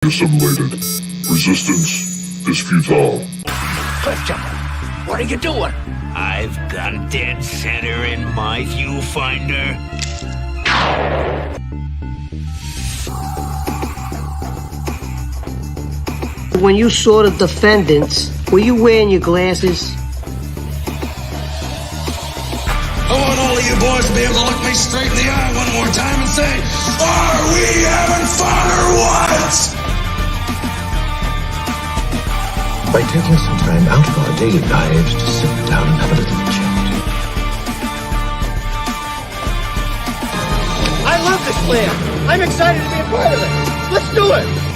assimilated. Resistance is futile. Cliff jumper, what are you doing? I've gone dead center in my viewfinder. When you saw the defendants, were you wearing your glasses? I want all of you boys to be able to look me straight in the eye one more time and say, are we having fun or what? By taking some time out of our daily lives to sit down and have a little chat. I love this plan. I'm excited to be a part of it. Let's do it.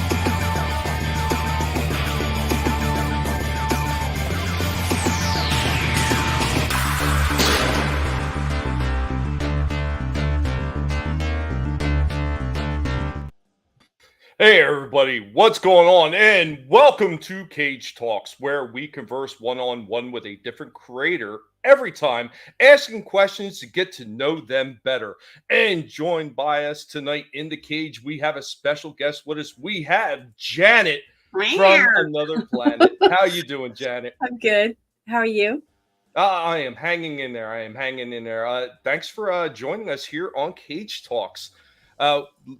Hey everybody, what's going on? And welcome to Cage Talks, where we converse one-on-one with a different creator every time, asking questions to get to know them better. And joined by us tonight in the cage, we have a special guest with us. We have Janet from another planet. How you doing, Janet? I'm good. How are you? I am hanging in there. Thanks for joining us here on Cage Talks.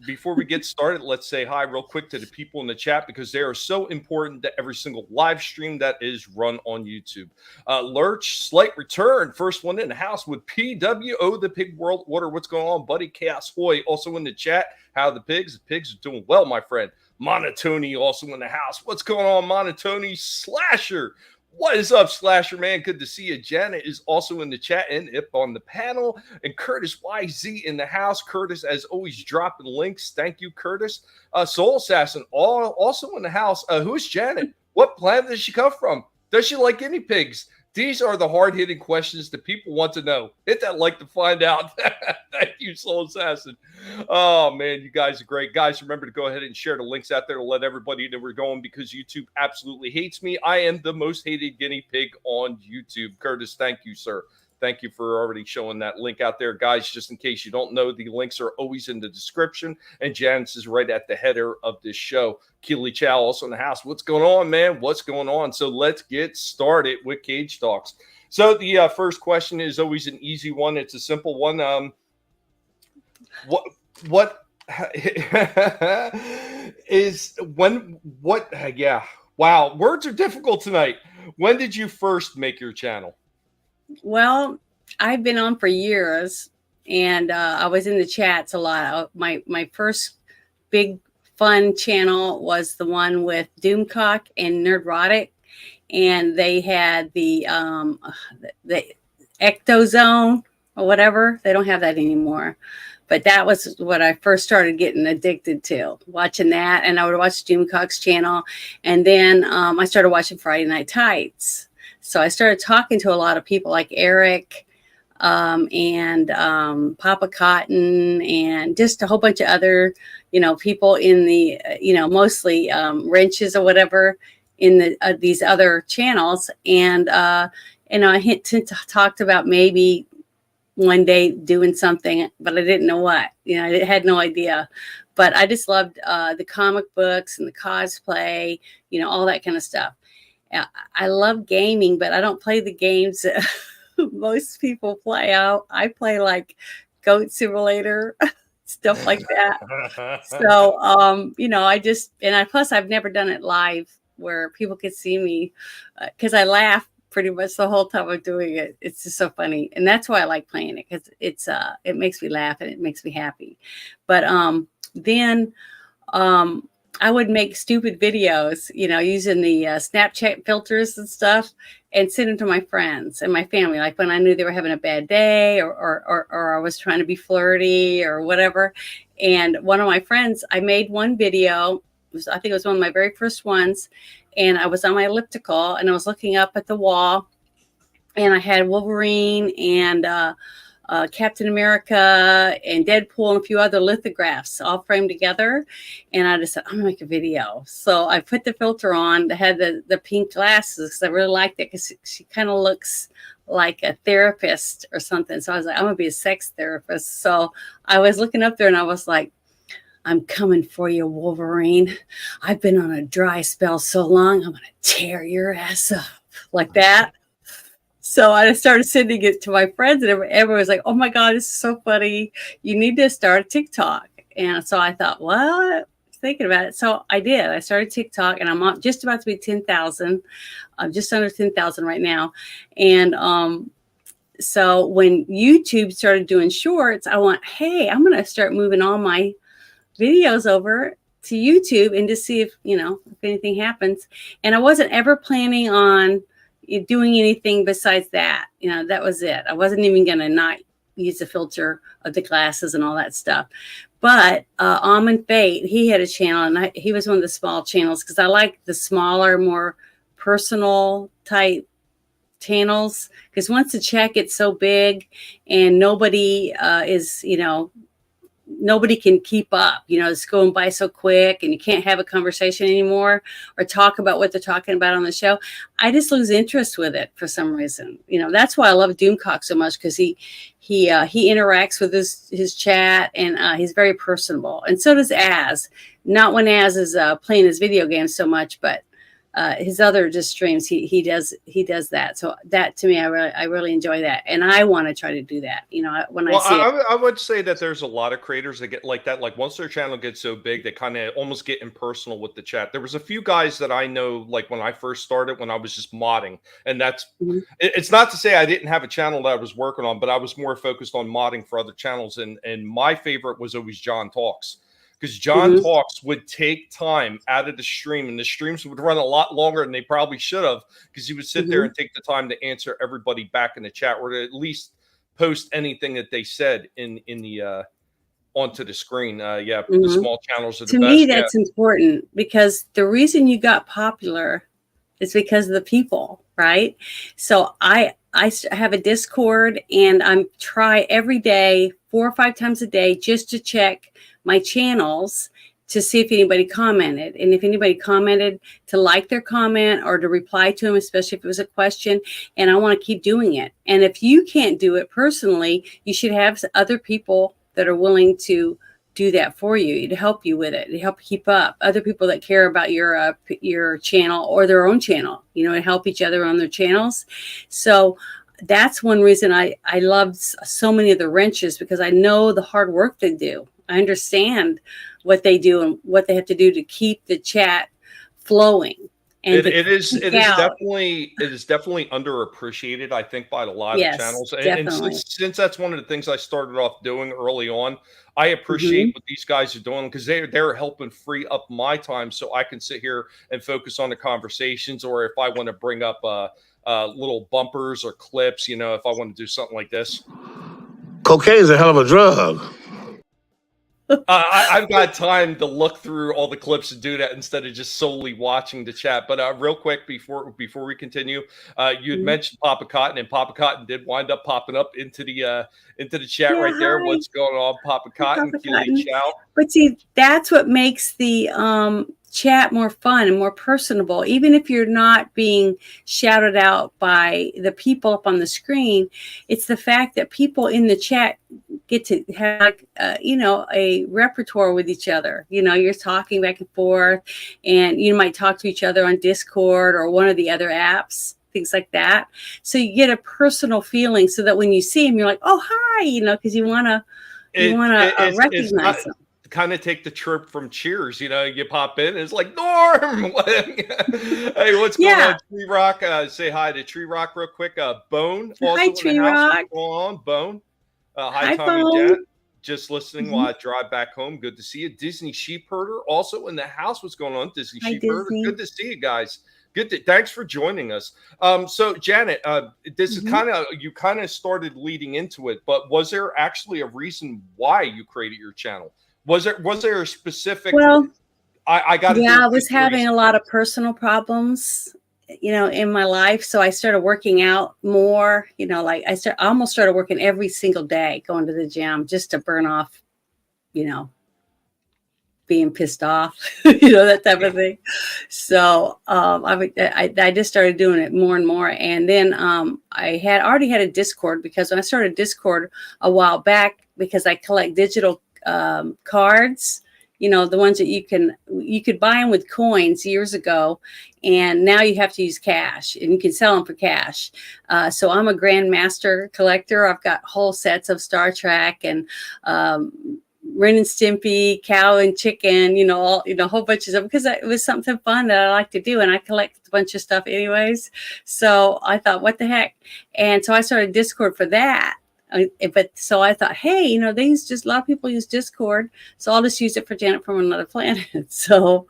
Before we get started, let's say hi real quick to the people in the chat because they are so important to every single live stream that is run on YouTube. Lurch, slight return, first one in the house with PWO, the Pig World Order. What's going on, buddy? Chaos Hoy, also in the chat. How are the pigs? The pigs are doing well, my friend. Monotony, also in the house. What's going on, Monotony? Slasher. What is up, Slasher, man? Good to see you. Janet is also in the chat and Ip on the panel. And Curtis YZ in the house. Curtis, as always, dropping links. Thank you, Curtis. Soul Assassin, also in the house. Who's Janet? What planet does she come from? Does she like guinea pigs? These are the hard-hitting questions that people want to know. Hit that like to find out. Thank you, Soul Assassin. Oh, man, you guys are great. Guys, remember to go ahead and share the links out there to let everybody know we're going because YouTube absolutely hates me. I am the most hated guinea pig on YouTube. Curtis, thank you, sir. Thank you for already showing that link out there. Guys, just in case you don't know, the links are always in the description, and Janice is right at the header of this show. Keely Chow also in the house. What's going on, man? What's going on? So let's get started with Cage Talks. So the first question is always an easy one. It's a simple one. Wow, words are difficult tonight. When did you first make your channel? Well, I've been on for years, and I was in the chats a lot. My first big fun channel was the one with Doomcock and Nerdrotic, and they had the Ectozone or whatever. They don't have that anymore. But that was what I first started getting addicted to, watching that. And I would watch Doomcock's channel. And then I started watching Friday Night Tights. So I started talking to a lot of people like Eric and Papa Cotton and just a whole bunch of other, people in the, mostly wrenches or whatever in the these other channels. And, I talked about maybe one day doing something, but I didn't know what. I had no idea. But I just loved the comic books and the cosplay, all that kind of stuff. I love gaming, but I don't play the games that most people play. I play like Goat Simulator, stuff like that. So, plus I've never done it live where people could see me because I laugh pretty much the whole time I'm doing it. It's just so funny. And that's why I like playing it because it makes me laugh and it makes me happy. But then I would make stupid videos, using the Snapchat filters and stuff and send them to my friends and my family. Like when I knew they were having a bad day or I was trying to be flirty or whatever. And one of my friends, I made one video. I think it was one of my very first ones. And I was on my elliptical and I was looking up at the wall and I had Wolverine and Captain America and Deadpool and a few other lithographs all framed together. And I just said, I'm gonna make a video. So I put the filter on that had the pink glasses. I really liked it because she kind of looks like a therapist or something. So I was like, I'm gonna be a sex therapist. So I was looking up there and I was like, I'm coming for you, Wolverine. I've been on a dry spell so long, I'm going to tear your ass up. Like that. So I started sending it to my friends, and everyone was like, oh my God, this is so funny. You need to start a TikTok. And so I thought, well, thinking about it. So I did. I started TikTok, and I'm just about to be 10,000. I'm just under 10,000 right now. And so when YouTube started doing shorts, I went, hey, I'm going to start moving all my videos over to YouTube and to see if anything happens. And I wasn't ever planning on doing anything besides that. That was it. I wasn't even going to not use the filter of the glasses and all that stuff. But Almond Fate, he had a channel, and he was one of the small channels because I like the smaller, more personal type channels, because once the chat gets so big and nobody nobody can keep up, it's going by so quick, and you can't have a conversation anymore or talk about what they're talking about on the show. I just lose interest with it for some reason. That's why I love Doomcock so much, because he interacts with his chat, and he's very personable. And so does Az. Not when Az is playing his video games so much, but his other just streams, he does that. So that, to me, I really enjoy that, and I want to try to do that. I would say that there's a lot of creators that get like that. Like once their channel gets so big, they kind of almost get impersonal with the chat. There was a few guys that I know, like when I first started, when I was just modding, and that's it's not to say I didn't have a channel that I was working on, but I was more focused on modding for other channels, and my favorite was always John Talks. Because John Talks would take time out of the stream, and the streams would run a lot longer than they probably should have, because he would sit there and take the time to answer everybody back in the chat, or to at least post anything that they said in the onto the screen. The small channels are the best. To me, that's important, because the reason you got popular is because of the people, right? So I have a Discord, and I try every day, 4 or 5 times a day, just to check my channels to see if anybody commented. And if anybody commented, to like their comment or to reply to them, especially if it was a question. And I want to keep doing it. And if you can't do it personally, you should have other people that are willing to do that for you, to help you with it, to help keep up. Other people that care about your channel or their own channel, and help each other on their channels. So that's one reason I love so many of the wrenches, because I know the hard work they do. I understand what they do and what they have to do to keep the chat flowing. And it is definitely underappreciated, I think, by a lot of channels. And since that's one of the things I started off doing early on, I appreciate what these guys are doing, because they're helping free up my time so I can sit here and focus on the conversations, or if I want to bring up little bumpers or clips, if I want to do something like this. Cocaine's a hell of a drug. I've got time to look through all the clips and do that instead of just solely watching the chat. But real quick, before we continue, you had mentioned Papa Cotton, and Papa Cotton did wind up popping up into the chat right there. Hi. What's going on, Papa Cotton? Ciao. But see, that's what makes the chat more fun and more personable. Even if you're not being shouted out by the people up on the screen, it's the fact that people in the chat get to have a repertoire with each other. You're talking back and forth, and you might talk to each other on Discord or one of the other apps, things like that. So you get a personal feeling, so that when you see them, you're like, oh, hi, because you want to recognize them. Kind of take the trip from Cheers, you pop in and it's like, Norm. Hey, what's going on, Tree Rock? Say hi to Tree Rock real quick. Bone, also hi, Tree Rock. What's going on, Bone? Hi, Tommy Bone. Jet. Just listening while I drive back home. Good to see you. Disney Sheepherder also in the house. What's going on, Disney Sheepherder? Disney. Good to see you guys. Thanks for joining us. So Janet, this is you kind of started leading into it, but was there actually a reason why you created your channel? Was there a specific? Well, I was having a lot of personal problems, in my life. So I started working out more. I almost started working every single day, going to the gym just to burn off, being pissed off, that type of thing. So I just started doing it more and more. And then I had already had a Discord, because when I started Discord a while back, because I collect digital cards, you know, the ones that you could buy them with coins years ago, and now you have to use cash, and you can sell them for cash. So I'm a grandmaster collector. I've got whole sets of Star Trek and Ren and Stimpy, Cow and Chicken, you know, all, you know, a whole bunch of stuff, because it was something fun that I like to do, and I collect a bunch of stuff anyways. So I thought, what the heck? And so I started Discord for that. But so I thought, hey, you know, they use just a lot of people use Discord, so I'll just use it for Janet from Another Planet. So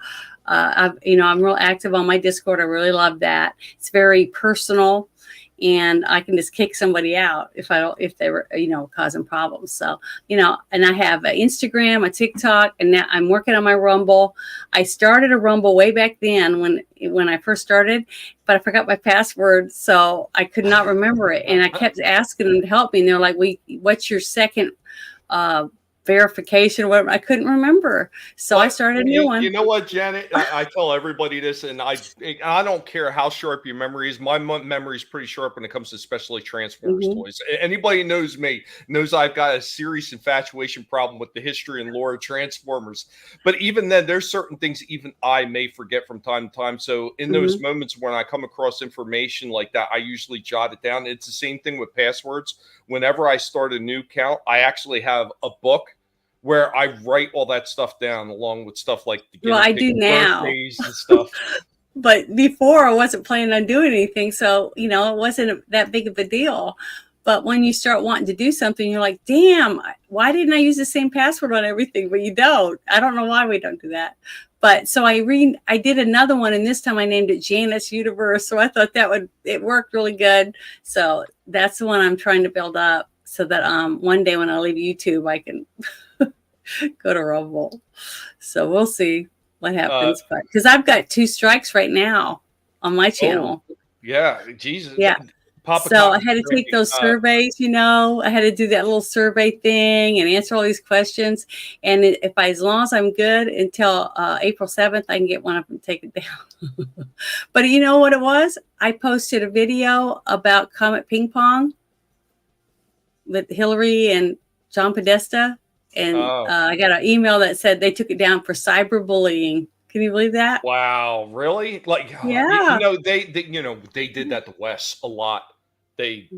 I'm real active on my Discord. I really love that. It's very personal, and I can just kick somebody out if they were, you know, causing problems. So, you know, and I have an Instagram, a TikTok, and now I'm working on my Rumble. I started a Rumble way back then when I first started, but I forgot my password, so I could not remember it. And I kept asking them to help me, and they're like, what's your second verification, whatever? I couldn't remember, so I started a new one. You know what, Janet? I tell everybody this, and I don't care how sharp your memory is. My memory is pretty sharp when it comes to especially Transformers toys. Anybody who knows me knows I've got a serious infatuation problem with the history and lore of Transformers. But even then, there's certain things even I may forget from time to time. So in those moments when I come across information like that, I usually jot it down. It's the same thing with passwords. Whenever I start a new account, I actually have a book where I write all that stuff down, along with stuff like the I do now birthdays and stuff. But before, I wasn't planning on doing anything, so you know, it wasn't that big of a deal. But when you start wanting to do something, you're like, damn, why didn't I use the same password on everything? But you don't. I don't know why we don't do that. But so I did another one, and this time I named it Janet's Universe. So I thought it worked really good. So that's the one I'm trying to build up, so that one day when I leave YouTube, I can go to Rumble. So we'll see what happens. But because I've got 2 strikes right now on my channel. Yeah, Jesus. Yeah. So I had to take those surveys, you know, I had to do that little survey thing and answer all these questions. And as long as I'm good until April 7th, I can get one of them taken down. But you know what it was? I posted a video about Comet Ping Pong with Hillary and John Podesta. And I got an email that said they took it down for cyberbullying. Can you believe that? Wow, really? Like, yeah. You know, they did that to Wes a lot. They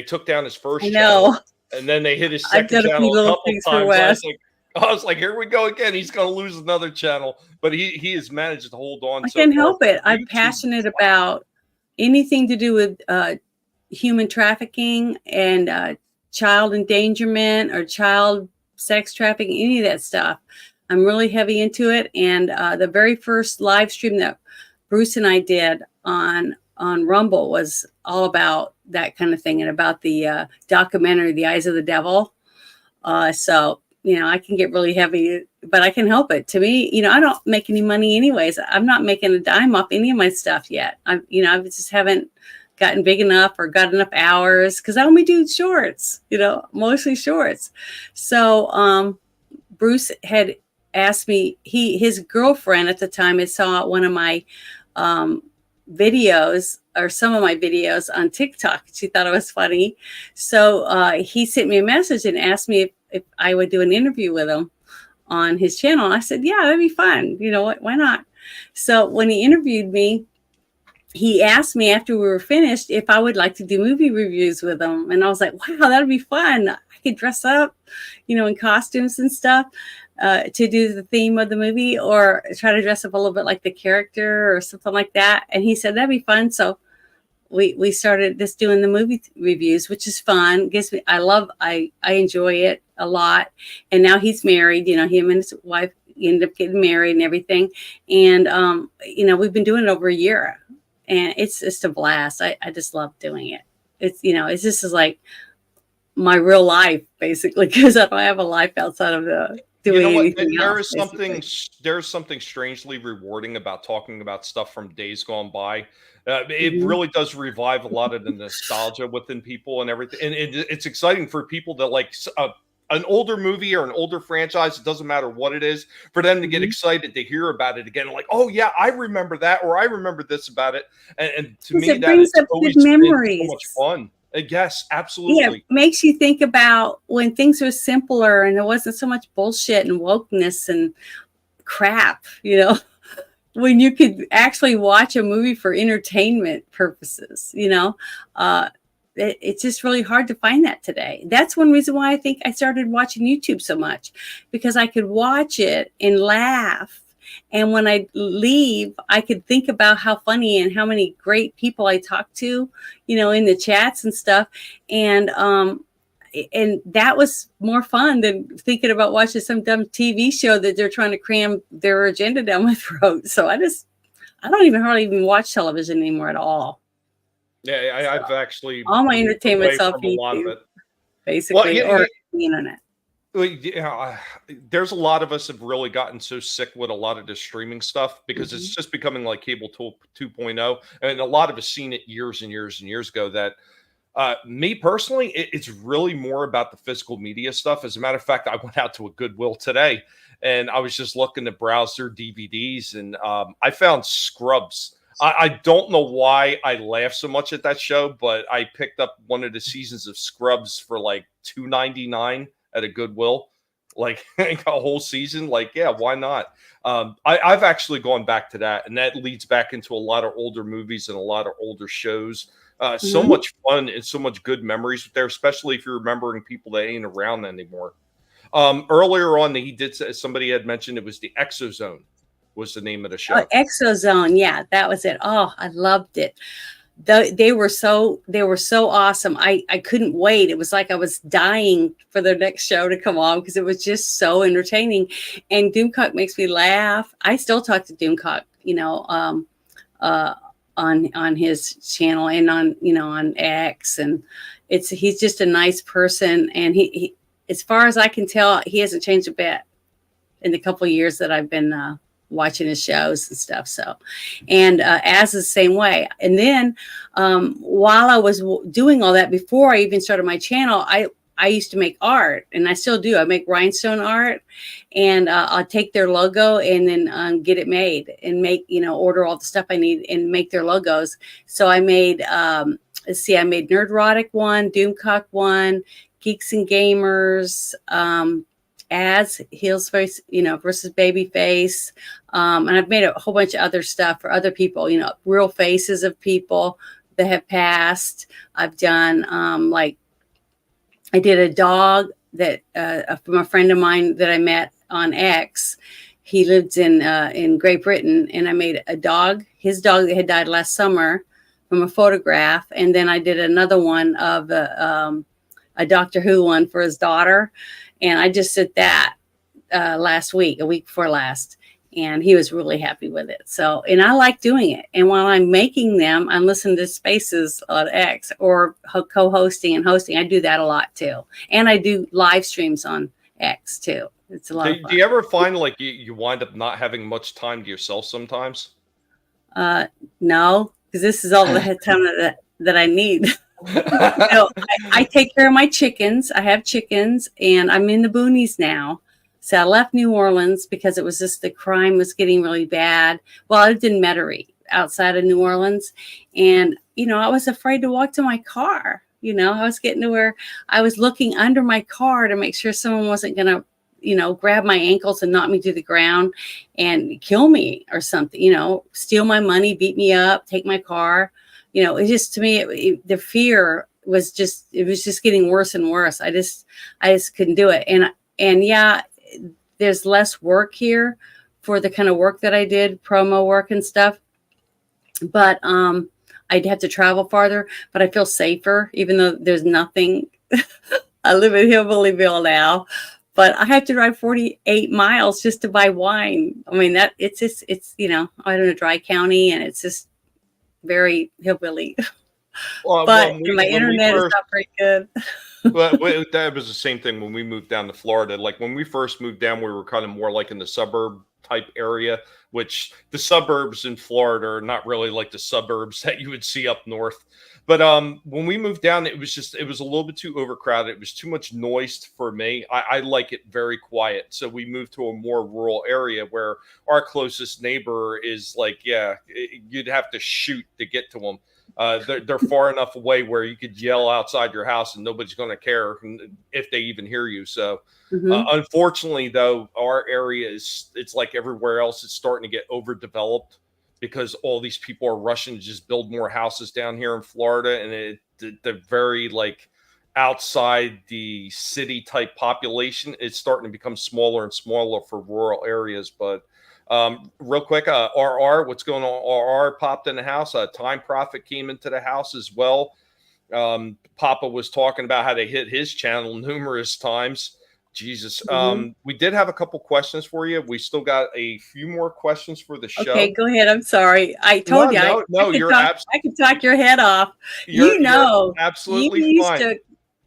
took down his first channel, and then they hit his second channel a couple times. I was like, here we go again. He's going to lose another channel, but he has managed to hold on. I can't help it. I'm passionate about anything to do with human trafficking and child endangerment or child sex trafficking, any of that stuff. I'm really heavy into it. And the very first live stream that Bruce and I did on Rumble was all about that kind of thing, and about the documentary, The Eyes of the Devil. So, you know, I can get really heavy, but I can help it. To me, you know, I don't make any money anyways. I'm not making a dime off any of my stuff yet. I just haven't gotten big enough or got enough hours, because I only do shorts, you know, mostly shorts. So Bruce had asked me, his girlfriend at the time had saw one of my videos, or some of my videos on TikTok. She thought it was funny. So he sent me a message and asked me if I would do an interview with him on his channel. And I said, yeah, that'd be fun. You know what? Why not? So when he interviewed me, he asked me after we were finished if I would like to do movie reviews with him. And I was like, wow, that'd be fun. I could dress up, you know, in costumes and stuff to do the theme of the movie, or try to dress up a little bit like the character or something like that. And he said, that'd be fun. So we started just doing the movie reviews, which is fun. I enjoy it a lot. And now he's married, you know, him and his wife ended up getting married and everything. And, you know, we've been doing it over a year. And it's just a blast. I just love doing it. It's, you know, it's just like my real life, basically, because I don't have a life outside of doing anything else. There's something strangely rewarding about talking about stuff from days gone by. It really does revive a lot of the nostalgia within people and everything. And it's exciting for people that like an older movie or an older franchise. It doesn't matter what it is, for them to get excited to hear about it again. Like, oh yeah, I remember that, or I remember this about it. And to me, that brings up good memories. So much fun. Yes, Yeah, absolutely. makes you think about when things were simpler and there wasn't so much bullshit and wokeness and crap, when you could actually watch a movie for entertainment purposes, uh, it's just really hard to find that today. That's one reason why I think I started watching YouTube so much, because I could watch it and laugh. And when I leave, I could think about how funny and how many great people I talked to, in the chats and stuff. And that was more fun than thinking about watching some dumb TV show that they're trying to cram their agenda down my throat. So I don't even hardly even watch television anymore at all. Yeah, So I've actually all my moved entertainment's away off from a lot of YouTube, it. Well, basically, yeah, or the internet. well, there's a lot of us have really gotten so sick with a lot of the streaming stuff because Mhm. it's just becoming like cable 2.0, and a lot of us seen it years and years and years ago. That me personally, it's really more about the physical media stuff. As a matter of fact, I went out to a Goodwill today, and I was just looking to browse their DVDs, and I found Scrubs. I don't know why I laugh so much at that show, but I picked up one of the seasons of Scrubs for like $2.99 at a Goodwill, like a whole season. Like, yeah, why not? I've actually gone back to that, and that leads back into a lot of older movies and a lot of older shows. So Mhm. much fun and so much good memories there, especially if you're remembering people that ain't around anymore. Earlier on, he did somebody had mentioned it was the Exozone was the name of the Oh, show. Exozone, yeah, that was it. Oh, I loved it. They were so awesome. I couldn't wait. It was like I was dying for their next show to come on because it was just so entertaining. And Doomcock makes me laugh. I still talk to Doomcock, uh, on his channel and on X, and he's just a nice person. And he as far as I can tell, he hasn't changed a bit in the couple of years that I've been watching his shows and stuff. So, and as the same way. And then while I was doing all that, before I even started my channel, I used to make art, and I still do. I make rhinestone art, and I'll take their logo and then get it made and order all the stuff I need and make their logos. So I made, I made Nerdrotic one, Doomcock one, Geeks and Gamers, ads, heels face, versus baby face. And I've made a whole bunch of other stuff for other people, real faces of people that have passed. I've done, I did a dog that from a friend of mine that I met on X. He lives in Great Britain, and I made his dog that had died last summer from a photograph. And then I did another one of a Doctor Who one for his daughter. And I just did that last week, a week before last. And he was really happy with it. So, and I like doing it. And while I'm making them, I'm listening to Spaces on X or co-hosting and hosting. I do that a lot too. And I do live streams on X too. It's a lot of fun. Do you ever find like you wind up not having much time to yourself sometimes? No, because this is all the time that I need. I take care of my chickens. I have chickens, and I'm in the boonies now. So I left New Orleans because it was just the crime was getting really bad. Well, I lived in Metairie outside of New Orleans, and I was afraid to walk to my car. I was getting to where I was looking under my car to make sure someone wasn't gonna grab my ankles and knock me to the ground and kill me or something. Steal my money, beat me up, take my car. It just, to me, the fear was just getting worse and worse. I just couldn't do it. And yeah, there's less work here for the kind of work that I did, promo work and stuff. But I'd have to travel farther, but I feel safer, even though there's nothing. I live in Hillbillyville now, but I have to drive 48 miles just to buy wine. I mean, it's I live in a dry county, and it's just very hillbilly. But my internet is not very good. Well, that was the same thing when we moved down to Florida. Like when we first moved down, we were kind of more like in the suburb type area, which the suburbs in Florida are not really like the suburbs that you would see up north. But when we moved down, it was a little bit too overcrowded. It was too much noise for me. I like it very quiet. So we moved to a more rural area where our closest neighbor is like, you'd have to shoot to get to them. They're far enough away where you could yell outside your house and nobody's going to care if they even hear you. So unfortunately, though, our area it's like everywhere else. It's starting to get overdeveloped because all these people are rushing to just build more houses down here in Florida. And they're very like outside the city type population. It's starting to become smaller and smaller for rural areas. But real quick, RR, what's going on? RR popped in the house. Time Prophet came into the house as well. Papa was talking about how they hit his channel numerous times. Jesus. We did have a couple questions for you. We still got a few more questions for the show. Okay, go ahead. I'm sorry. I told you. I could talk your head off. You're absolutely fine.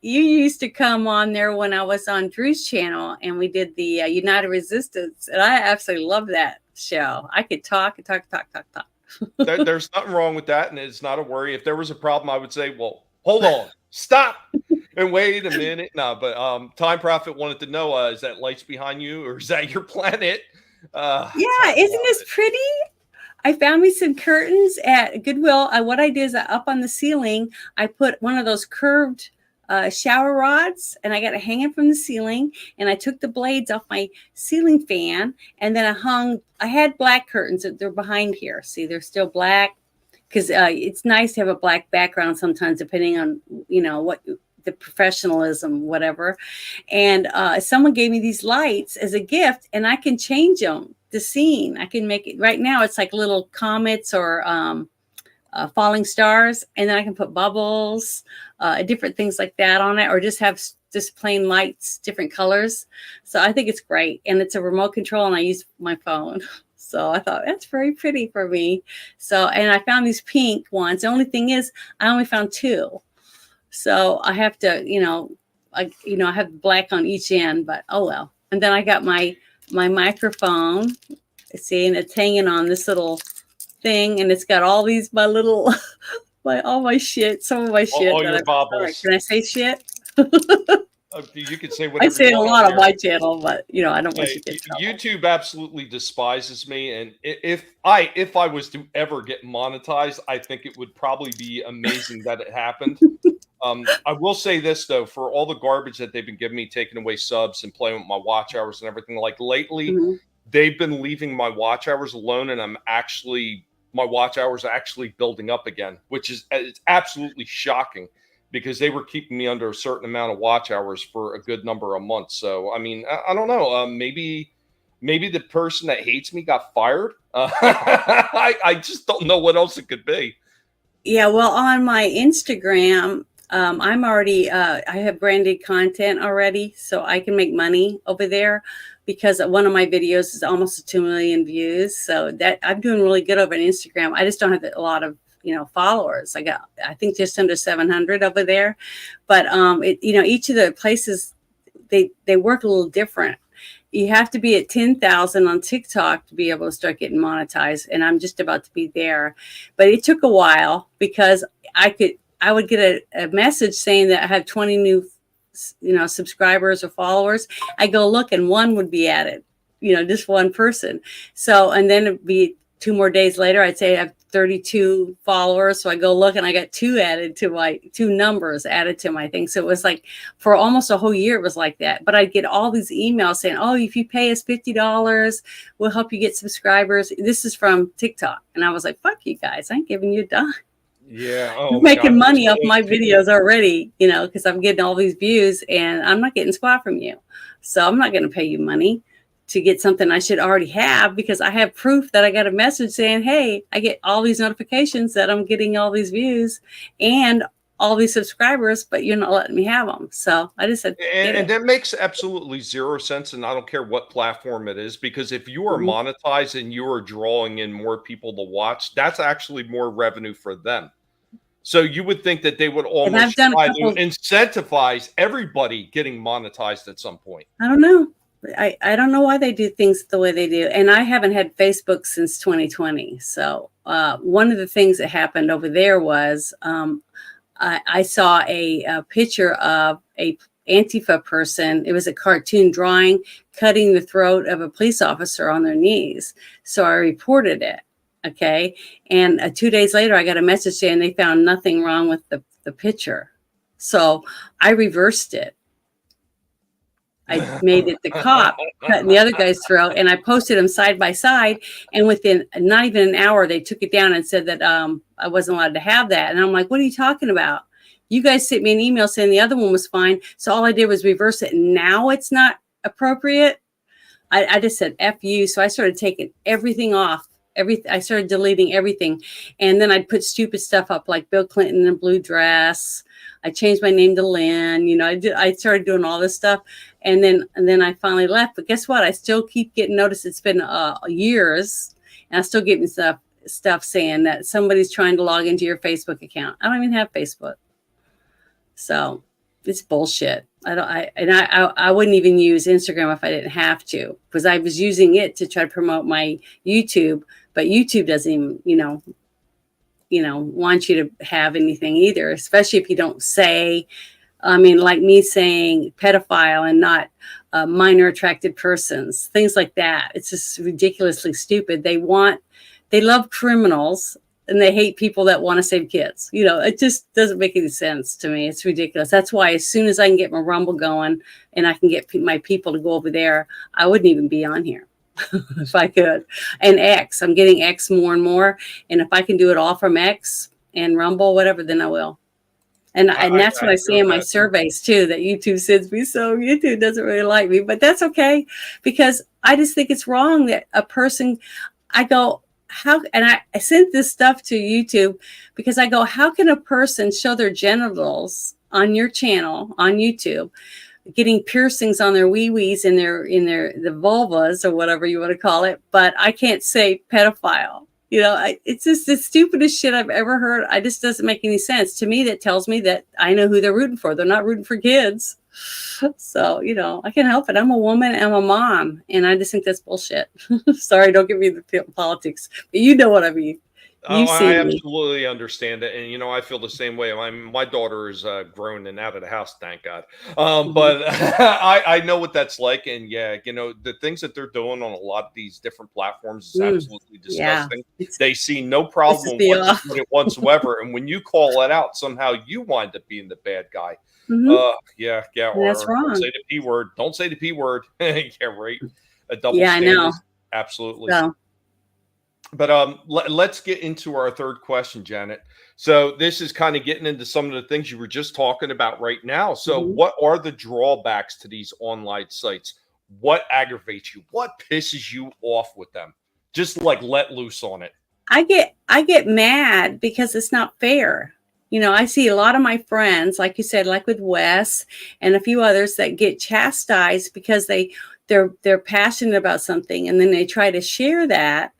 You used to come on there when I was on Drew's channel, and we did the United Resistance, and I absolutely love that show. I could talk. There's nothing wrong with that, and it's not a worry. If there was a problem, I would say, well, hold on, stop, and wait a minute. No, but Time Prophet wanted to know, is that lights behind you, or is that your planet? Yeah, isn't this pretty? I found me some curtains at Goodwill. What I did is up on the ceiling, I put one of those curved shower rods, and I got it hanging from the ceiling, and I took the blades off my ceiling fan, and then I had black curtains that they're behind here. See, they're still black because it's nice to have a black background sometimes, depending on, what the professionalism, whatever. And someone gave me these lights as a gift, and I can change them, the scene. I can make it right now. It's like little comets or falling stars, and then I can put bubbles, different things like that on it, or just have just plain lights, different colors. So I think it's great, and it's a remote control, and I use my phone. So I thought that's very pretty for me. So, and I found these pink ones. The only thing is, I only found 2, so I have to, I have black on each end, but oh well. And then I got my microphone. See, and it's hanging on this little thing, and it's got all these all my shit, some of my shit. All your baubles. Can I say shit? You can say whatever. I say it a lot on my channel, but I don't want you to get YouTube absolutely despises me, and if I was to ever get monetized, I think it would probably be amazing that it happened. I will say this though, for all the garbage that they've been giving me, taking away subs and playing with my watch hours and everything, like lately, they've been leaving my watch hours alone, and my watch hours are actually building up again, which is it's absolutely shocking because they were keeping me under a certain amount of watch hours for a good number of months. So, I mean, I don't know. Maybe the person that hates me got fired. I just don't know what else it could be. Yeah, well, on my Instagram, I'm already, I have branded content already, so I can make money over there because one of my videos is almost 2 million views. So that I'm doing really good over on Instagram. I just don't have a lot of, followers. I think just under 700 over there, but each of the places, they work a little different. You have to be at 10,000 on TikTok to be able to start getting monetized. And I'm just about to be there, but it took a while because I would get a message saying that I have 20 new, subscribers or followers. I go look and one would be added, just one person. So, and then it'd be 2 more days later, I'd say I have 32 followers. So I go look and I got 2 added to my 2 numbers added to my thing. So it was like for almost a whole year, it was like that. But I'd get all these emails saying, oh, if you pay us $50, we'll help you get subscribers. This is from TikTok. And I was like, fuck you guys. I ain't giving you a dime. Yeah. I'm making money off my videos already, because I'm getting all these views and I'm not getting squat from you. So I'm not going to pay you money to get something I should already have because I have proof that I got a message saying, hey, I get all these notifications that I'm getting all these views and all these subscribers, but you're not letting me have them. So I just said, and that makes absolutely 0 sense. And I don't care what platform it is, because if you are monetized and you are drawing in more people to watch, that's actually more revenue for them. So you would think that they would almost try to incentivize everybody getting monetized at some point. I don't know. I don't know why they do things the way they do. And I haven't had Facebook since 2020. So one of the things that happened over there was I saw a picture of a Antifa person. It was a cartoon drawing, cutting the throat of a police officer on their knees. So I reported it. Okay. And 2 days later, I got a message saying they found nothing wrong with the picture. So I reversed it. I made it the cop cutting the other guy's throat, and I posted them side by side. And within not even an hour, they took it down and said that I wasn't allowed to have that. And I'm like, what are you talking about? You guys sent me an email saying the other one was fine. So all I did was reverse it. And now it's not appropriate. I just said F you. So I started taking everything off. I started deleting everything. And then I'd put stupid stuff up like Bill Clinton in a blue dress. I changed my name to Lynn. You know, I started doing all this stuff. And then I finally left. But guess what? I still keep getting noticed. It's been years. And I still getting stuff saying that somebody's trying to log into your Facebook account. I don't even have Facebook. So it's bullshit. I wouldn't even use Instagram if I didn't have to, because I was using it to try to promote my YouTube, but YouTube doesn't even, want you to have anything either, especially if you don't say, like me saying pedophile and not minor attracted persons, things like that. It's just ridiculously stupid. They love criminals and they hate people that want to save kids. It just doesn't make any sense to me. It's ridiculous. That's why as soon as I can get my Rumble going and I can get my people to go over there, I wouldn't even be on here if I could. And X, I'm getting X more and more. And if I can do it all from X and Rumble, whatever, then I will. And that's what I see in my surveys too, that YouTube sends me. So YouTube doesn't really like me, but that's okay, because I just think it's wrong that a person, I go, I sent this stuff to YouTube because I go, how can a person show their genitals on your channel on YouTube, getting piercings on their wee-wees in the vulvas or whatever you want to call it, but I can't say pedophile? It's just the stupidest shit I've ever heard. It just doesn't make any sense to me. That tells me that I know who they're rooting for. They're not rooting for kids. So, I can't help it. I'm a woman. I'm a mom. And I just think that's bullshit. Sorry, don't give me the politics. But you know what I mean. I absolutely understand it. And, I feel the same way. My daughter is grown and out of the house, thank God. But I know what that's like. And yeah, the things that they're doing on a lot of these different platforms is absolutely disgusting. Yeah. They see no problem with it whatsoever. And when you call it out, somehow you wind up being the bad guy. Yeah. That's wrong. Don't say the P word. Don't say the P word. Yeah, right. A double standard. I know. Absolutely. So. But let's get into our third question, Janet. So this is kind of getting into some of the things you were just talking about right now. So what are the drawbacks to these online sites? What aggravates you? What pisses you off with them? Just like let loose on it. I get mad because it's not fair. I see a lot of my friends, like you said, like with Wes and a few others, that get chastised because they're passionate about something, and then they try to share that.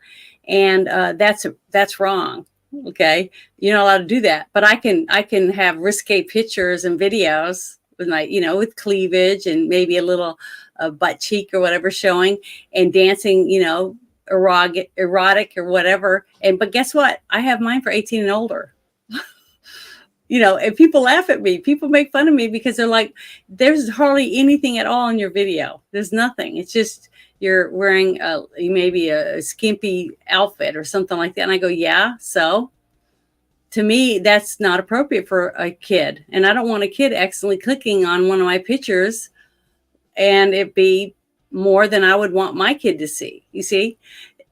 And that's wrong. Okay, you're not allowed to do that. But I can have risque pictures and videos with with cleavage and maybe a little butt cheek or whatever showing, and dancing, erotic or whatever. But guess what? I have mine for 18 and older. And people laugh at me. People make fun of me because they're like, "There's hardly anything at all in your video. There's nothing. It's just." You're wearing maybe a skimpy outfit or something like that. And I go, yeah. So to me, that's not appropriate for a kid. And I don't want a kid accidentally clicking on one of my pictures and it be more than I would want my kid to see, you see?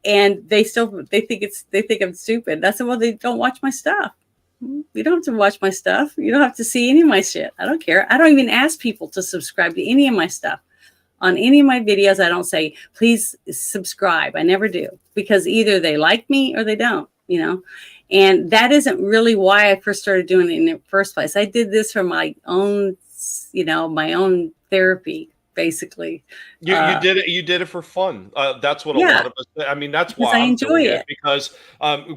And they think I'm stupid. That's why they don't watch my stuff. You don't have to watch my stuff. You don't have to see any of my shit. I don't care. I don't even ask people to subscribe to any of my stuff. On any of my videos, I don't say, please subscribe. I never do, because either they like me or they don't, and that isn't really why I first started doing it in the first place. I did this for my own, my own therapy, basically. You did it. You did it for fun. That's what a lot of us. That's why I enjoy it. Because,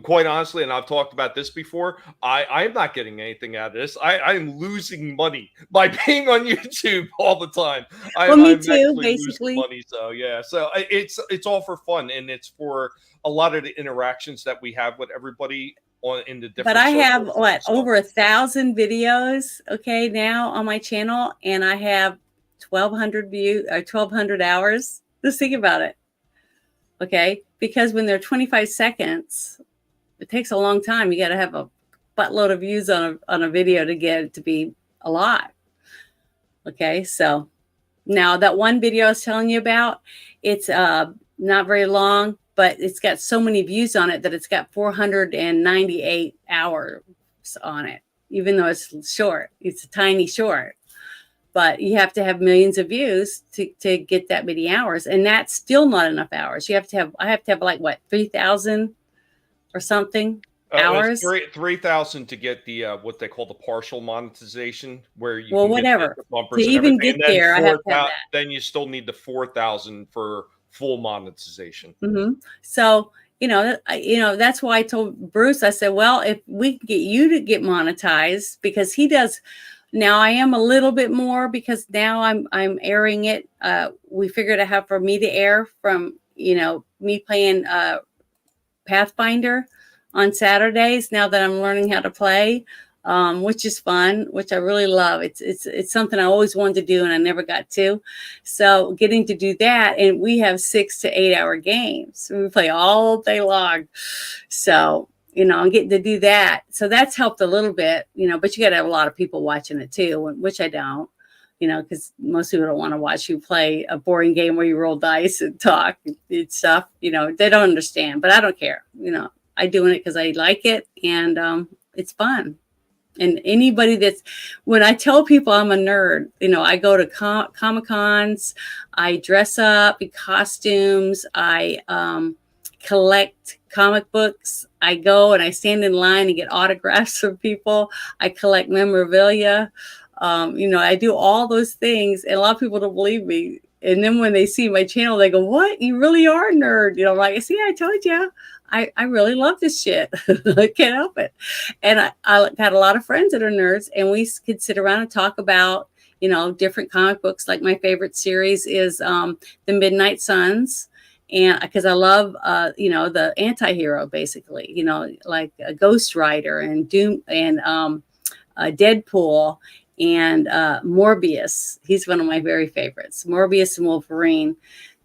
quite honestly, and I've talked about this before, I'm not getting anything out of this. I'm losing money by being on YouTube all the time. Me too, basically. Money, so yeah. So it's all for fun, and it's for a lot of the interactions that we have with everybody in the different. But I have over 1,000 videos. Okay, now on my channel, and I have 1,200 views or 1,200 hours. Just think about it. Okay. Because when they're 25 seconds, it takes a long time. You got to have a buttload of views on a video to get it to be a lot. Okay, so now that one video I was telling you about, it's not very long, but it's got so many views on it that it's got 498 hours on it, even though it's short. It's a tiny short, but you have to have millions of views to get that many hours, and that's still not enough hours. I have to have like what, 3,000 or something hours. 3,000 to get the what they call the partial monetization, where you Well, can whatever. get the bumpers To and even everything. get there, I have to have that. Then you still need the 4,000 for full monetization. Mm-hmm. So that's why I told Bruce. I said, well, if we can get you to get monetized, because he does. Now I am a little bit more, because now I'm airing it. We figured out how for me to air from me playing Pathfinder on Saturdays, now that I'm learning how to play, which is fun, which I really love. It's something I always wanted to do and I never got to. So getting to do that, and we have 6 to 8 hour games. We play all day long. So, I'm getting to do that. So that's helped a little bit, but you got to have a lot of people watching it too, which I don't, because most people don't want to watch you play a boring game where you roll dice and talk and stuff. They don't understand, but I don't care. I doing it because I like it, and it's fun. And anybody when I tell people I'm a nerd, I go to Comic-Cons, I dress up in costumes, I collect comic books, I go and I stand in line and get autographs from people, I collect memorabilia, I do all those things, and a lot of people don't believe me. And then when they see my channel, they go, "What? You really are a nerd?" I'm like, "See, I told you. I really love this shit. I can't help it." And I got a lot of friends that are nerds, and we could sit around and talk about, different comic books. Like my favorite series is The Midnight Suns. And because I love, the anti-hero, basically, like Ghost Rider and Doom and Deadpool and Morbius. He's one of my very favorites. Morbius and Wolverine.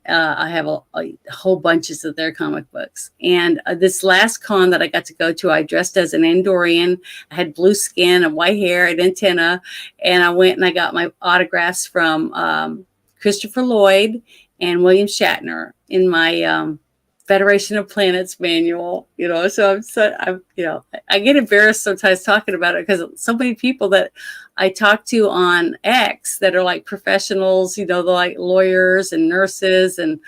I have a whole bunches of their comic books. And this last con that I got to go to, I dressed as an Andorian. I had blue skin and white hair and antenna. And I went and I got my autographs from Christopher Lloyd and William Shatner in my Federation of Planets manual, so I get embarrassed sometimes talking about it, because so many people that I talk to on X that are like professionals, they're like lawyers and nurses and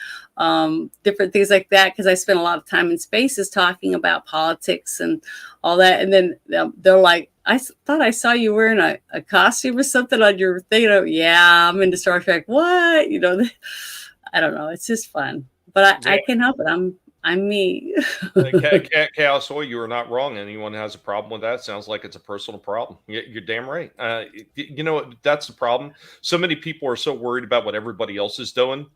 different things like that, because I spend a lot of time in spaces talking about politics and all that. And then they're like, "I thought I saw you wearing a costume or something on your thing." Yeah, I'm into Star Trek. What? I don't know. It's just fun. But I can't help it. I'm me. Chaos Soy, you are not wrong. Anyone has a problem with that, sounds like it's a personal problem. You're damn right. That's the problem. So many people are so worried about what everybody else is doing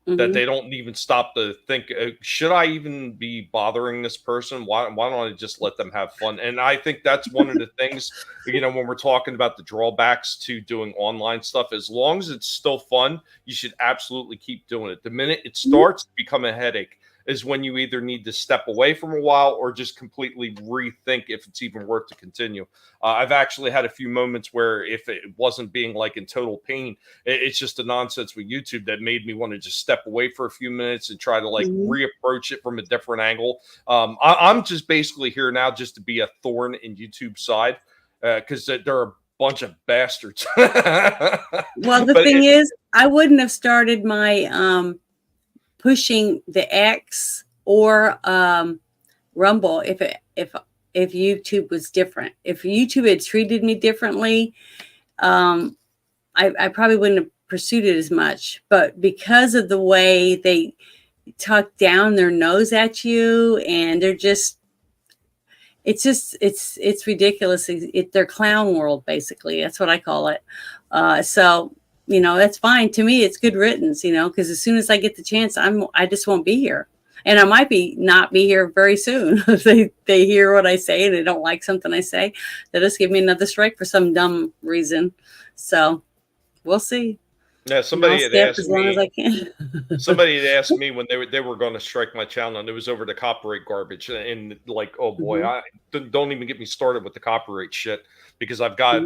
that they don't even stop to think, should I even be bothering this person? Why don't I just let them have fun? And I think that's one of the things, when we're talking about the drawbacks to doing online stuff, as long as it's still fun, you should absolutely keep doing it. The minute it starts to become a headache is when you either need to step away from a while or just completely rethink if it's even worth to continue. I've actually had a few moments where if it wasn't being like in total pain, it's just a nonsense with YouTube that made me want to just step away for a few minutes and try to reapproach it from a different angle. I'm just basically here now just to be a thorn in YouTube's side, because there are a bunch of bastards. Well, the thing is, I wouldn't have started my pushing the X or Rumble if YouTube was different. If YouTube had treated me differently, I probably wouldn't have pursued it as much. But because of the way they tuck down their nose at you, and it's ridiculous. They're clown world, basically. That's what I call it. So that's fine. To me, it's good riddance, because as soon as I get the chance, I just won't be here. And I might not be here very soon. If they hear what I say and they don't like something I say, they'll just give me another strike for some dumb reason. So we'll see. Yeah, And I'll somebody had skip asked as long as me. I can. Somebody had asked me when they were going to strike my channel, and it was over the copyright garbage. And like, oh boy, Hmm. I don't even get me started with the copyright shit because I've got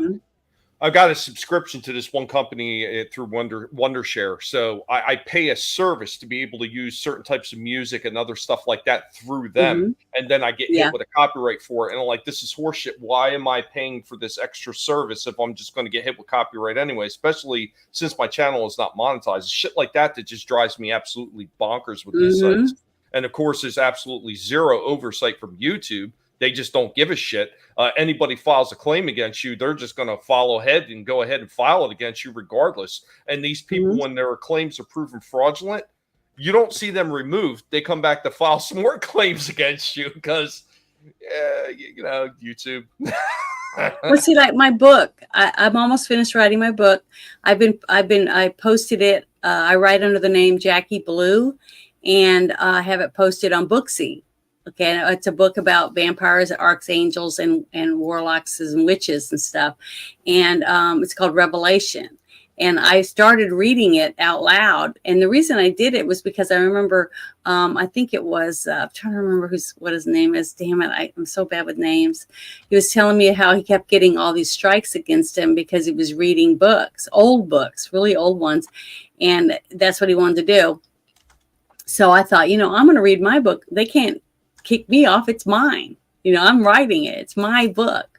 a subscription to this one company through Wondershare. So I pay a service to be able to use certain types of music and other stuff like that through them. Hmm. And then I get hit Yeah. with a copyright for it. And I'm like, this is horseshit. Why am I paying for this extra service if I'm just going to get hit with copyright anyway? Especially since my channel is not monetized. Shit like that just drives me absolutely bonkers with these Hmm. sites. And of course, there's absolutely zero oversight from YouTube. They just don't give a shit. Anybody files a claim against you, they're just going to follow ahead and go ahead and file it against you regardless. And these people, Hmm. when their claims are proven fraudulent, you don't see them removed. They come back to file some more claims against you because, YouTube. Well, see, like my book, I'm almost finished writing my book. I posted it. I write under the name Jackie Blue, and I have it posted on Booksy. Okay, and it's a book about vampires, archangels, and warlocks and witches and stuff. And it's called Revelation. And I started reading it out loud. And the reason I did it was because I remember, I think it was, I'm trying to remember what his name is. Damn it, I'm so bad with names. He was telling me how he kept getting all these strikes against him because he was reading books, old books, really old ones. And that's what he wanted to do. So I thought, I'm going to read my book. They can't kick me off. It's mine. I'm writing it. It's my book.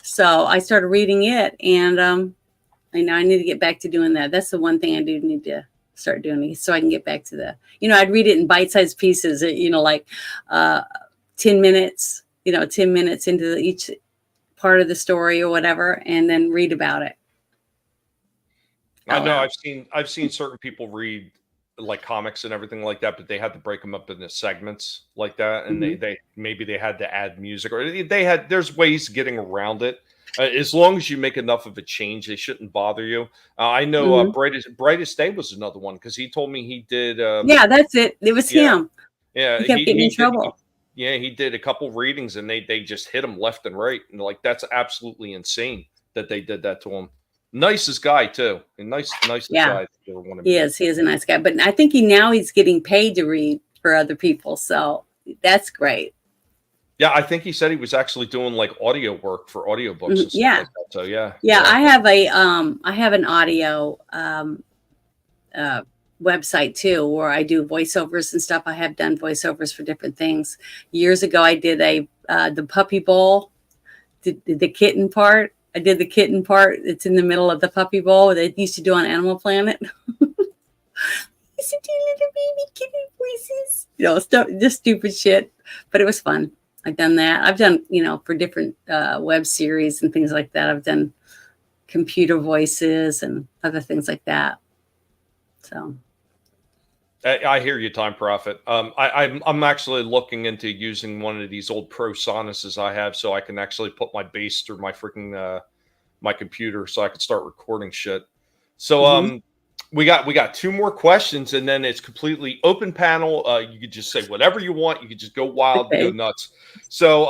So I started reading it, and I need to get back to doing that. That's the one thing I do need to start doing so I can get back to I'd read it in bite-sized pieces, like 10 minutes, 10 minutes into each part of the story or whatever, and then read about it. I know I've seen certain people read like comics and everything like that, but they had to break them up into segments like that. And they maybe they had to add music, or there's ways getting around it. As long as you make enough of a change, they shouldn't bother you. I know Brightest Day was another one because he told me he did. Yeah, that's it. It was him. Yeah, he kept getting in trouble. He did a couple readings and they just hit him left and right, and like that's absolutely insane that they did that to him. Nicest guy too, and nicest guy. He is a nice guy, but I think he's getting paid to read for other people, so that's great. Yeah, I think he said he was actually doing like audio work for audiobooks and stuff like that. So yeah. I have an audio website too, where I do voiceovers and stuff. I have done voiceovers for different things. Years ago, I did the puppy bowl, the kitten part. I did the kitten part. It's in the middle of the puppy bowl they used to do on Animal Planet. Used to do little baby kitten voices, stuff, just stupid shit, but it was fun. I've done that. I've done, for different web series and things like that. I've done computer voices and other things like that. So I hear you, Time Prophet. I'm actually looking into using one of these old Pro Sonuses I have, so I can actually put my bass through my freaking my computer, so I can start recording shit. So we got two more questions, and then it's completely open panel. You could just say whatever you want. You could just go wild, go nuts. So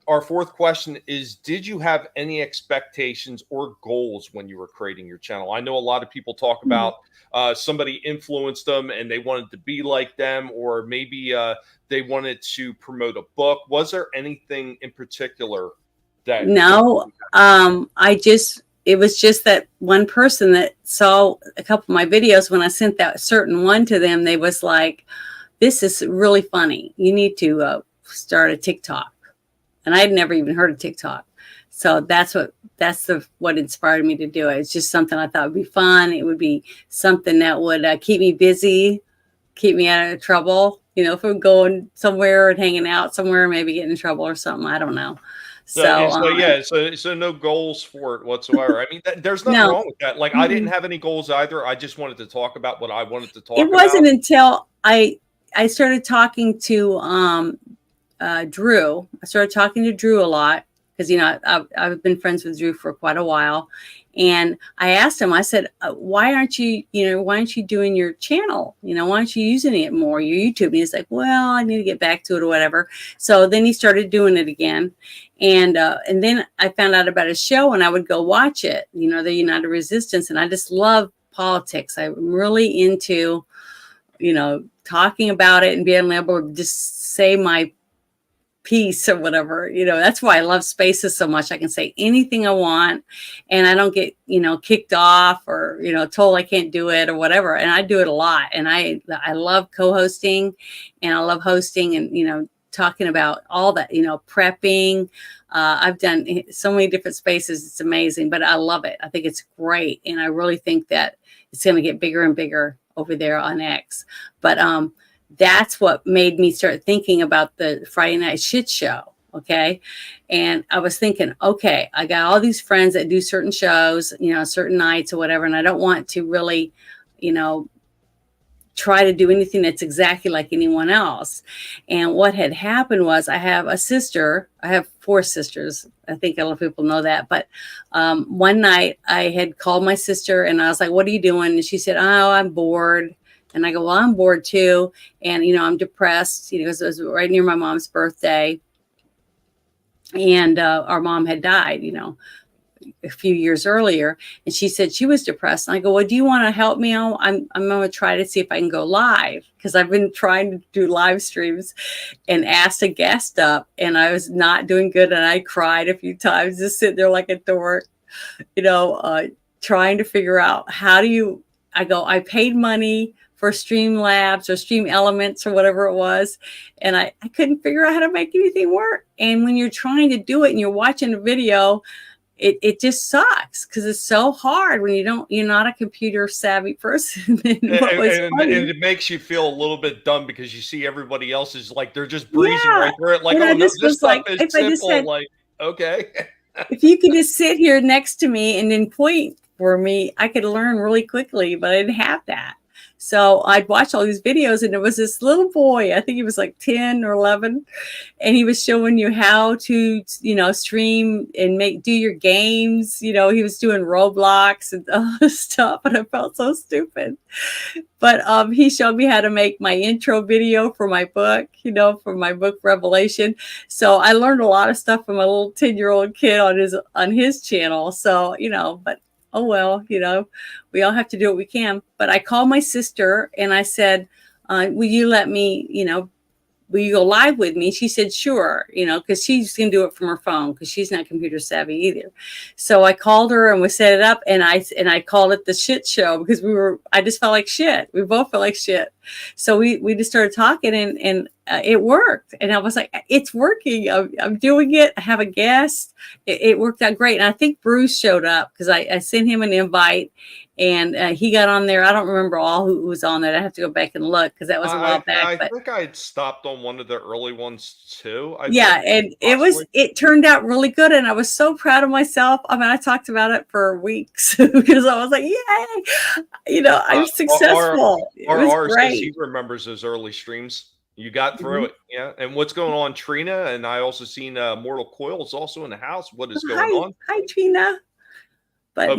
our fourth question is: did you have any expectations or goals when you were creating your channel? I know a lot of people talk about somebody influenced them and they wanted to be like them, or maybe they wanted to promote a book. Was there anything in particular that? No, it was just that one person that saw a couple of my videos. When I sent that certain one to them, they was like, this is really funny. You need to start a TikTok. And I had never even heard of TikTok. So that's what inspired me to do it. It's just something I thought would be fun. It would be something that would keep me busy, keep me out of trouble. If we're going somewhere and hanging out somewhere, maybe getting in trouble or something. I don't know. So no goals for it whatsoever. I mean, there's nothing wrong with that. Like I didn't have any goals either. I just wanted to talk about what I wanted to talk about. It wasn't until I started talking to Drew. I started talking to Drew a lot because I've been friends with Drew for quite a while, and I asked him. I said, "Why aren't you doing your channel? Why aren't you using it more, your YouTube?" And he's like, "Well, I need to get back to it or whatever." So then he started doing it again, and then I found out about his show, and I would go watch it. The United Resistance, and I just love politics. I'm really into, talking about it and being able to just say my piece or whatever. That's why I love Spaces so much. I can say anything I want and I don't get, kicked off or, told I can't do it or whatever. And I do it a lot. And I love co-hosting and I love hosting and, talking about all that, prepping. I've done so many different spaces. It's amazing, but I love it. I think it's great. And I really think that it's going to get bigger and bigger over there on X. But that's what made me start thinking about the Friday Night Shit Show. Okay. And I was thinking, okay, I got all these friends that do certain shows, certain nights or whatever. And I don't want to really, try to do anything that's exactly like anyone else. And what had happened was I have a sister. I have 4 sisters. I think a lot of people know that. But one night I had called my sister and I was like, what are you doing? And she said, oh, I'm bored. And I go, well, I'm bored too. And, I'm depressed, because it was right near my mom's birthday. And our mom had died, a few years earlier. And she said she was depressed. And I go, well, do you want to help me? I'm going to try to see if I can go live, because I've been trying to do live streams and asked a guest up and I was not doing good. And I cried a few times, just sitting there like a dork, trying to figure out I paid money for Streamlabs or Stream Elements or whatever it was. And I couldn't figure out how to make anything work. And when you're trying to do it and you're watching a video, it just sucks because it's so hard when you're not a computer savvy person. and it makes you feel a little bit dumb because you see everybody else is like, they're just breezing right through it. Like, oh, no, this stuff is simple. Like, okay. If you could just sit here next to me and then point for me, I could learn really quickly, but I didn't have that. So I'd watch all these videos and there was this little boy, I think he was like 10 or 11. And he was showing you how to, stream and do your games. He was doing Roblox and all this stuff. And I felt so stupid. But he showed me how to make my intro video for my book, for my book Revelation. So I learned a lot of stuff from a little 10-year-old kid on his channel. So, but oh, well, we all have to do what we can. But I called my sister and I said, will you let me, will you go live with me? She said, sure, because she's going to do it from her phone because she's not computer savvy either. So I called her and we set it up and I called it the shit show because I just felt like shit. We both felt like shit. So we just started talking and it worked. And I was like, it's working. I'm doing it. I have a guest. It worked out great. And I think Bruce showed up because I sent him an invite and he got on there. I don't remember all who was on there. I have to go back and look because that was a while back. I think I had stopped on one of the early ones too. It turned out really good. And I was so proud of myself. I mean, I talked about it for weeks because I was like, yay, I'm successful. It was great. He remembers those early streams. You got through it. Yeah. And what's going on, Trina? And I also seen Mortal Coil is also in the house. What is going on? Hi, Trina. But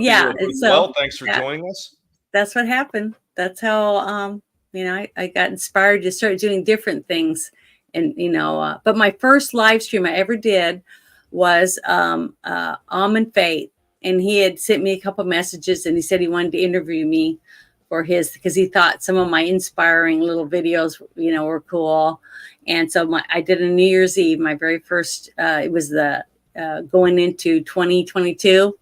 thanks for joining us. That's what happened. That's how, I got inspired to start doing different things. And, but my first live stream I ever did was Almond Fate. And he had sent me a couple messages and he said he wanted to interview me for because he thought some of my inspiring little videos, were cool. And so I did a New Year's Eve, my very first, it was the going into 2022,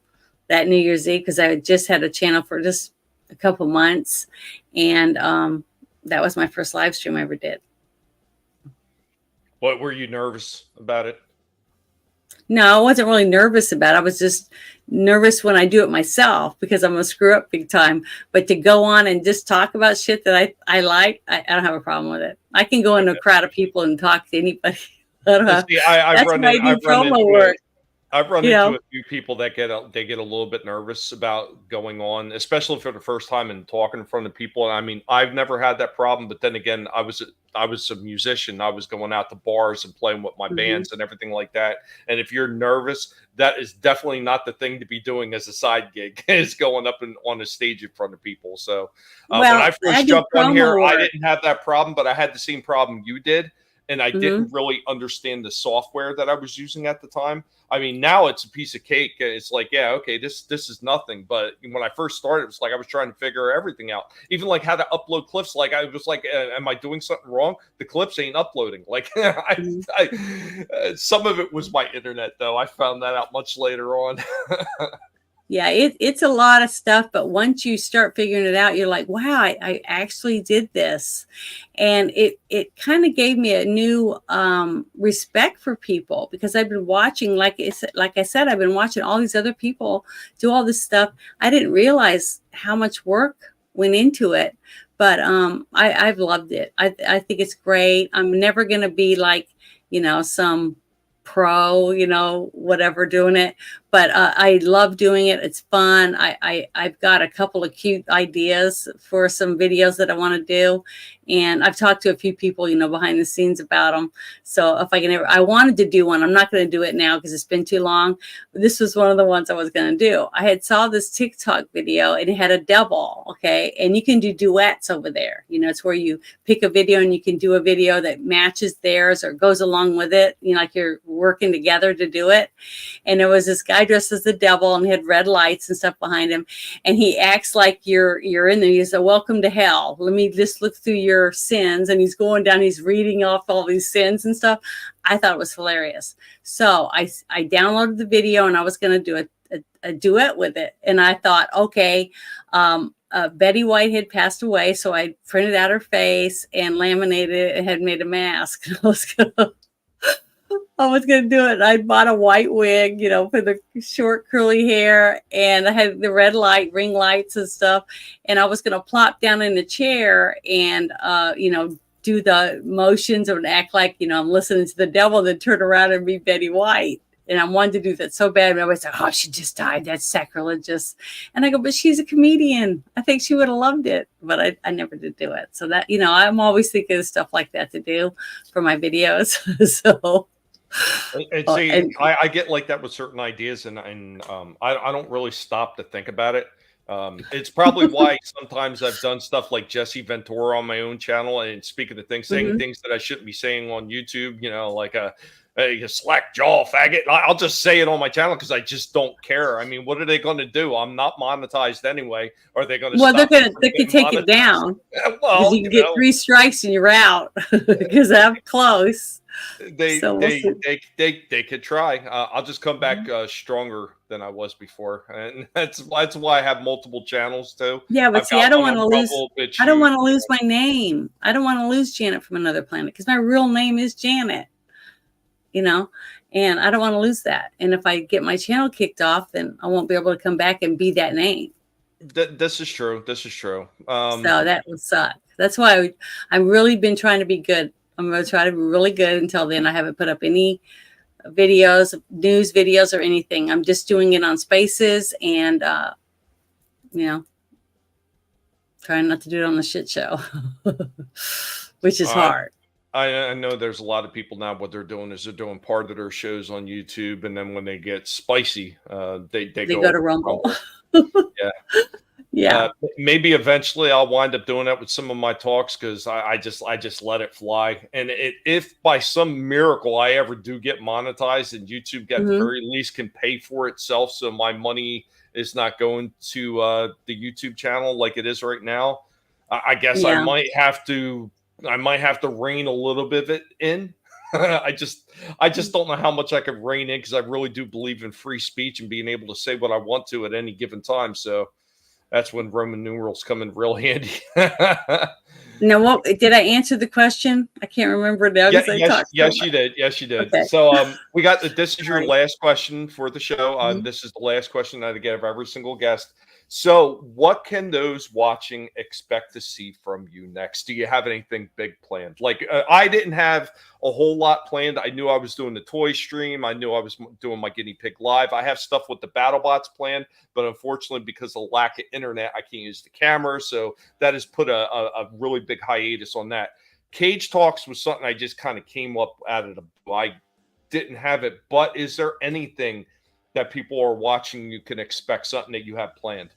that New Year's Eve, because I just had a channel for just a couple months. And that was my first live stream I ever did. What were you nervous about it? No, I wasn't really nervous about it. I was just nervous when I do it myself because I'm going to screw up big time. But to go on and just talk about shit that I like, I don't have a problem with it. I can go into a crowd of people and talk to anybody. I've run into a few people that get a little bit nervous about going on, especially for the first time and talking in front of people. And I mean, I've never had that problem, but then again, I was a musician. I was going out to bars and playing with my bands and everything like that. And if you're nervous, that is definitely not the thing to be doing as a side gig, is going up and on a stage in front of people. So when I first jumped on here, I didn't have that problem, but I had the same problem you did. and I didn't really understand the software that I was using at the time. I mean, now it's a piece of cake. It's like, yeah, okay, this is nothing. But when I first started, it was like I was trying to figure everything out. Even like how to upload clips. Like I was like, am I doing something wrong? The clips ain't uploading. Like some of it was my internet, though. I found that out much later on. Yeah, it's a lot of stuff, but once you start figuring it out, you're like, wow, I actually did this. And it kind of gave me a new respect for people, because I've been watching, like I said, I've been watching all these other people do all this stuff. I didn't realize how much work went into it, but I've loved it. I think it's great. I'm never going to be like, some pro, whatever doing it, but I love doing it. It's fun. I've got a couple of cute ideas for some videos that I want to do, and I've talked to a few people, behind the scenes about them. So if I wanted to do one. I'm not going to do it now because it's been too long. This was one of the ones I was going to do. I had saw this TikTok video, and it had a double, okay, and you can do duets over there. It's where you pick a video and you can do a video that matches theirs or goes along with it. Like you're working together to do it. And there was this guy dressed as the devil and had red lights and stuff behind him, and he acts like you're in there. He said, "Welcome to hell. Let me just look through your sins." And he's going down, he's reading off all these sins and stuff. I thought it was hilarious. So I downloaded the video, and I was going to do a duet with it. And I thought, okay, Betty White had passed away, so I printed out her face and laminated it and had made a mask. I was going to do it. I bought a white wig, for the short curly hair, and I had the red ring lights and stuff. And I was going to plop down in the chair and, do the motions and act like, I'm listening to the devil, then turn around and be Betty White. And I wanted to do that so bad. And everybody's like, "Oh, she just died. That's sacrilegious." And I go, "But she's a comedian. I think she would have loved it." But I never did do it. So that, I'm always thinking of stuff like that to do for my videos. So. And see, I get like that with certain ideas, and I don't really stop to think about it. It's probably why sometimes I've done stuff like Jesse Ventura on my own channel, and speaking of things, saying things that I shouldn't be saying on YouTube, like a slack jaw faggot. I'll just say it on my channel because I just don't care. I mean, what are they going to do? I'm not monetized anyway. Are they going to? Well, they can take it down. Well, you can get 3 strikes and you're out because I'm close. They could try. I'll just come back stronger than I was before, and that's why I have multiple channels too. Yeah, but see, I don't want to lose. I don't want to lose my name. I don't want to lose Janet from Another Planet because my real name is Janet. And I don't want to lose that. And if I get my channel kicked off, then I won't be able to come back and be that name. This is true. So that would suck. That's why I've really been trying to be good. I'm going to try to be really good. Until then, I haven't put up any videos, news videos or anything. I'm just doing it on Spaces and, trying not to do it on the shit show, which is hard. I know there's a lot of people now, what they're doing is they're doing part of their shows on YouTube, and then when they get spicy, they go to Rumble. Yeah. Yeah. Maybe eventually I'll wind up doing that with some of my talks because I just let it fly. And if by some miracle I ever do get monetized and YouTube at the very least can pay for itself, so my money is not going to the YouTube channel like it is right now, I guess I might have to rein a little bit of it in. I just don't know how much I could rein in because I really do believe in free speech and being able to say what I want to at any given time. So that's when Roman numerals come in real handy. Now, what did I answer the question? I can't remember now. Yes, you did. Yes, you did. Okay. So we got this is your last question for the show. This is the last question that I get of every single guest. So what can those watching expect to see from you next? Do you have anything big planned? Like I didn't have a whole lot planned. I knew I was doing the toy stream. I knew I was doing my guinea pig live. I have stuff with the BattleBots planned, but unfortunately because of lack of internet, I can't use the camera. So that has put a really big hiatus on that. Cage Talks was something I just kind of came up out of the blue. I didn't have it, but is there anything that people are watching you can expect something that you have planned?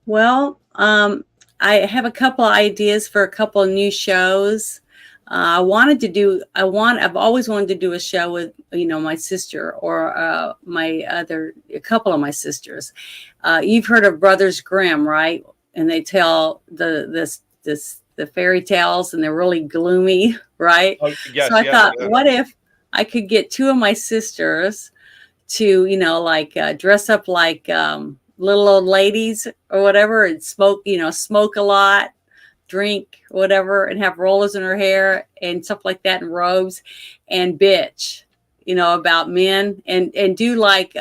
Well, I have a couple ideas for a couple of new shows. I've always wanted to do a show with, my sister or a couple of my sisters. You've heard of Brothers Grimm, right? And they tell the fairy tales, and they're really gloomy, right? Oh, yes, So I thought, yeah. what if I could get two of my sisters to, dress up like little old ladies or whatever, and smoke a lot, drink, whatever, and have rollers in her hair and stuff like that, and robes, and bitch, about men, and do like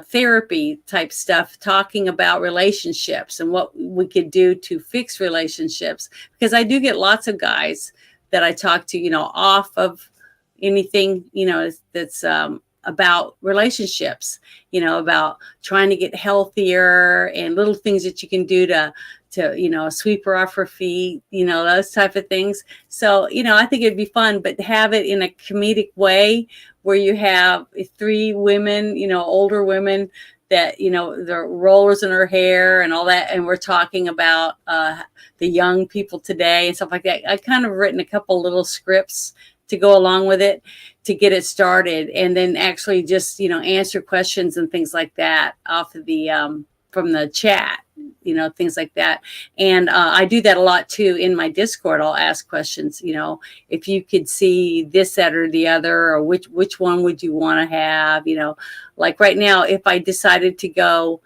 therapy type stuff, talking about relationships and what we could do to fix relationships. Because I do get lots of guys that I talk to, off of anything, that's about relationships, about trying to get healthier, and little things that you can do to sweep her off her feet, those type of things. So, I think it'd be fun, but have it in a comedic way where you have three women, older women that, the rollers in her hair and all that. And we're talking about the young people today and stuff like that. I kind of written a couple little scripts to go along with it to get it started, and then actually just, answer questions and things like that off of the, from the chat, things like that. And I do that a lot too in my Discord. I'll ask questions, if you could see this, that, or the other, or which one would you want to have, like right now, if I decided to go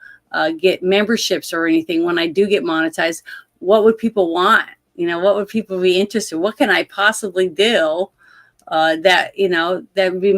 get memberships or anything, when I do get monetized, what would people want? What would people be interested in? What can I possibly do that would be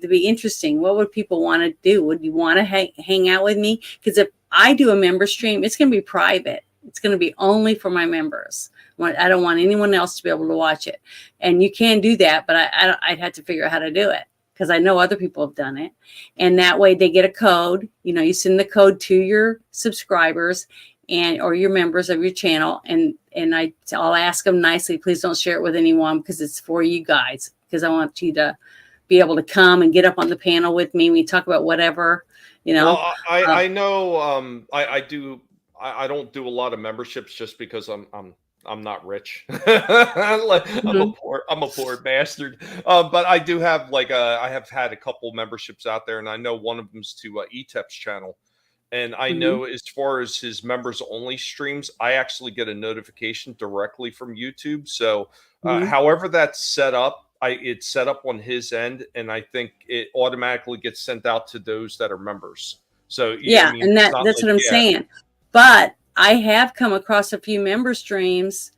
to be interesting? What would people want to do? Would you want to hang out with me? Because if I do a member stream, it's going to be private. It's going to be only for my members. I don't want anyone else to be able to watch it. And you can do that, but I'd have to figure out how to do it, because I know other people have done it. And that way they get a code. You send the code to your subscribers or your members of your channel, and I'll ask them nicely, please don't share it with anyone, because it's for you guys, because I want you to be able to come and get up on the panel with me. We talk about whatever, Well, I know I don't do a lot of memberships just because I'm not rich. I'm a poor bastard. But I do have I have had a couple memberships out there, and I know one of them's to ETEP's channel. And I know as far as his members only streams, I actually get a notification directly from YouTube. So however that's set up, it's set up on his end, and I think it automatically gets sent out to those that are members. So yeah, and that's what I'm saying. But I have come across a few member streams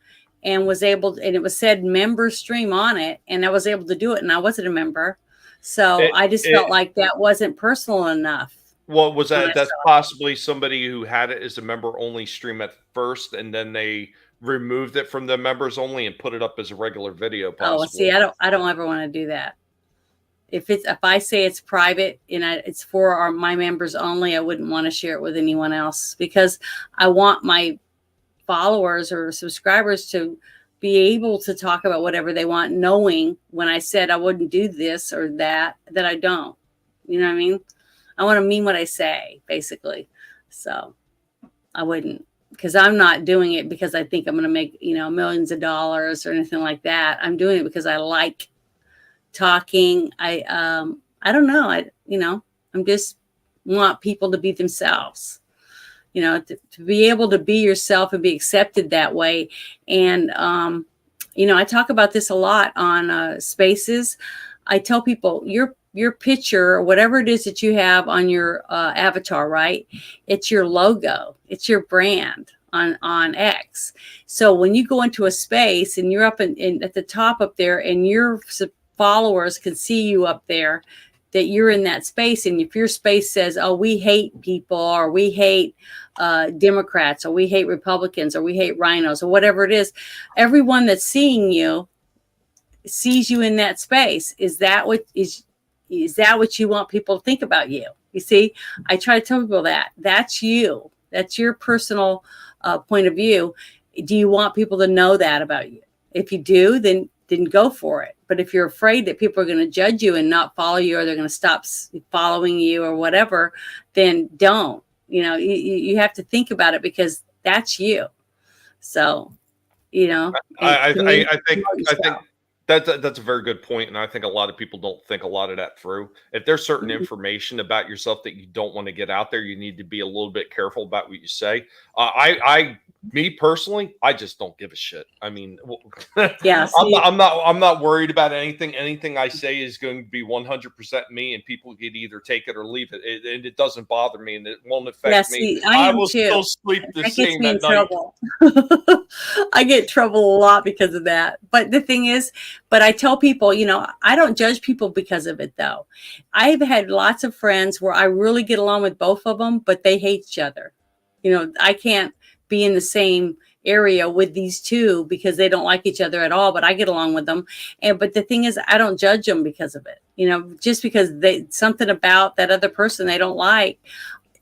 and it was said member stream on it, and I was able to do it, and I wasn't a member. So I just felt like that wasn't personal enough. Well, was that's possibly somebody who had it as a member only stream at first, and then they removed it from the members only and put it up as a regular video. Possibly. Oh, see, I don't ever want to do that. If I say it's private and it's for my members only, I wouldn't want to share it with anyone else, because I want my followers or subscribers to be able to talk about whatever they want, knowing when I said I wouldn't do this or that I don't. You know what I mean? I want to mean what I say, basically. So I wouldn't, because I'm not doing it because I think I'm going to make, millions of dollars or anything like that. I'm doing it because I like talking. I don't know. I'm just want people to be themselves, to be able to be yourself and be accepted that way. And, I talk about this a lot on Spaces. I tell people your picture or whatever it is that you have on your avatar, right? It's your logo. It's your brand on X. So when you go into a space and you're up in at the top up there, and your followers can see you up there, that you're in that space. And if your space says, oh, we hate people, or we hate Democrats, or we hate Republicans, or we hate rhinos, or whatever it is, everyone that's seeing you sees you in that space. Is that what you want people to think about you? You see, I try to tell people that's you. That's your personal point of view. Do you want people to know that about you? If you do, then go for it. But if you're afraid that people are going to judge you and not follow you, or they're going to stop following you or whatever, then don't. You have to think about it, because that's you. So you know. I To me, think promote yourself. that's a very good point, and I think a lot of people don't think a lot of that through. If there's certain Mhm. information about yourself that you don't want to get out there, you need to be a little bit careful about what you say. I me personally, I just don't give a shit. I mean, Yeah, see, I'm not worried about anything. Anything I say is going to be 100% me, and people could either take it or leave it. And it doesn't bother me, and it won't yeah, affect me. see, I I am will too. still sleep the That gets same me in at night. trouble. I get in trouble a lot because of that. But the thing is, but I tell people, you know, I don't judge people because of it, though. I've had lots of friends where I really get along with both of them, but they hate each other. You know, I can't be in the same area with these two because they don't like each other at all, but I get along with them. And but the thing is, I don't judge them because of it. You know, just because they something about that other person they don't like,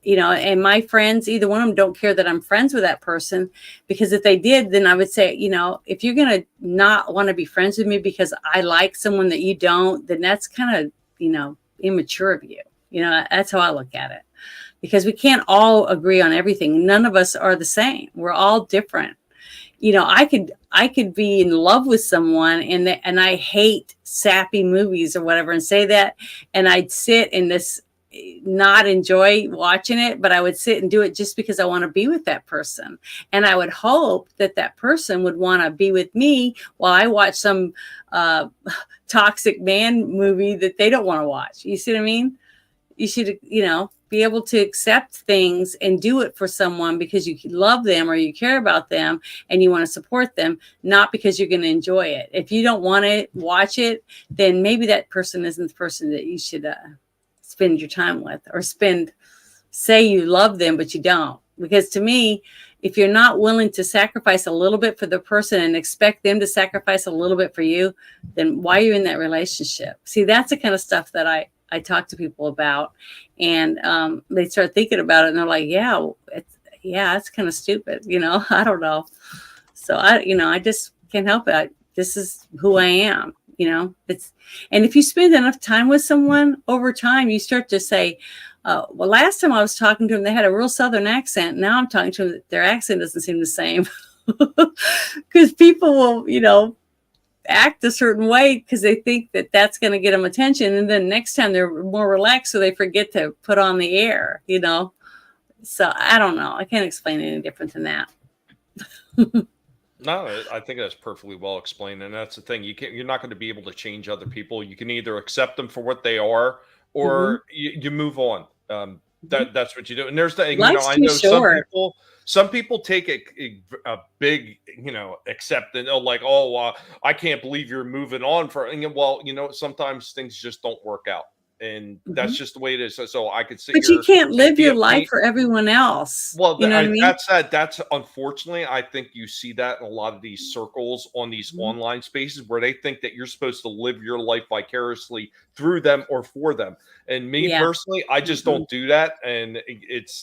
you know, and my friends, either one of them don't care that I'm friends with that person, because if they did, then I would say, you know, if you're going to not want to be friends with me because I like someone that you don't, then that's kind of, you know, immature of you. You know, that's how I look at it, because we can't all agree on everything. None of us are the same. We're all different. You know, I could be in love with someone and I hate sappy movies or whatever and say that, and I'd sit in this not enjoy watching it, but I would sit and do it just because I want to be with that person. And I would hope that that person would want to be with me while I watch some toxic man movie that they don't want to watch. You see what I mean? You should, you know, be able to accept things and do it for someone because you love them or you care about them and you want to support them, not because you're going to enjoy it. If you don't want to watch it, then maybe that person isn't the person that you should spend your time with, or say you love them, but you don't. Because to me, if you're not willing to sacrifice a little bit for the person and expect them to sacrifice a little bit for you, then why are you in that relationship? See, that's the kind of stuff that I talk to people about, and they start thinking about it and they're like, it's kind of stupid. You know, I don't know. So I just can't help it. This is who I am. You know, and if you spend enough time with someone over time, you start to say, well, last time I was talking to them, they had a real Southern accent. Now I'm talking to them, their accent doesn't seem the same. Because people will, you know, act a certain way because they think that that's going to get them attention. And then next time they're more relaxed, so they forget to put on the air, you know. So I don't know. I can't explain it any different than that. No, I think that's perfectly well explained, and that's the thing. You're not going to be able to change other people. You can either accept them for what they are, Mm-hmm. or you move on. That's what you do. And there's the, you know, Life's I too know short. some people take a big, you know, acceptance. Oh, like, oh, I can't believe you're moving on for. And, well, you know, sometimes things just don't work out, and Mm-hmm. that's just the way it is. So I could sit But you here can't and live be your a life pain. for everyone else. Well, You know what I mean? that's unfortunately, I think you see that in a lot of these circles on these Mhm. online spaces where they think that you're supposed to live your life vicariously through them or for them. And me Yeah. personally, I just Mhm. don't do that. And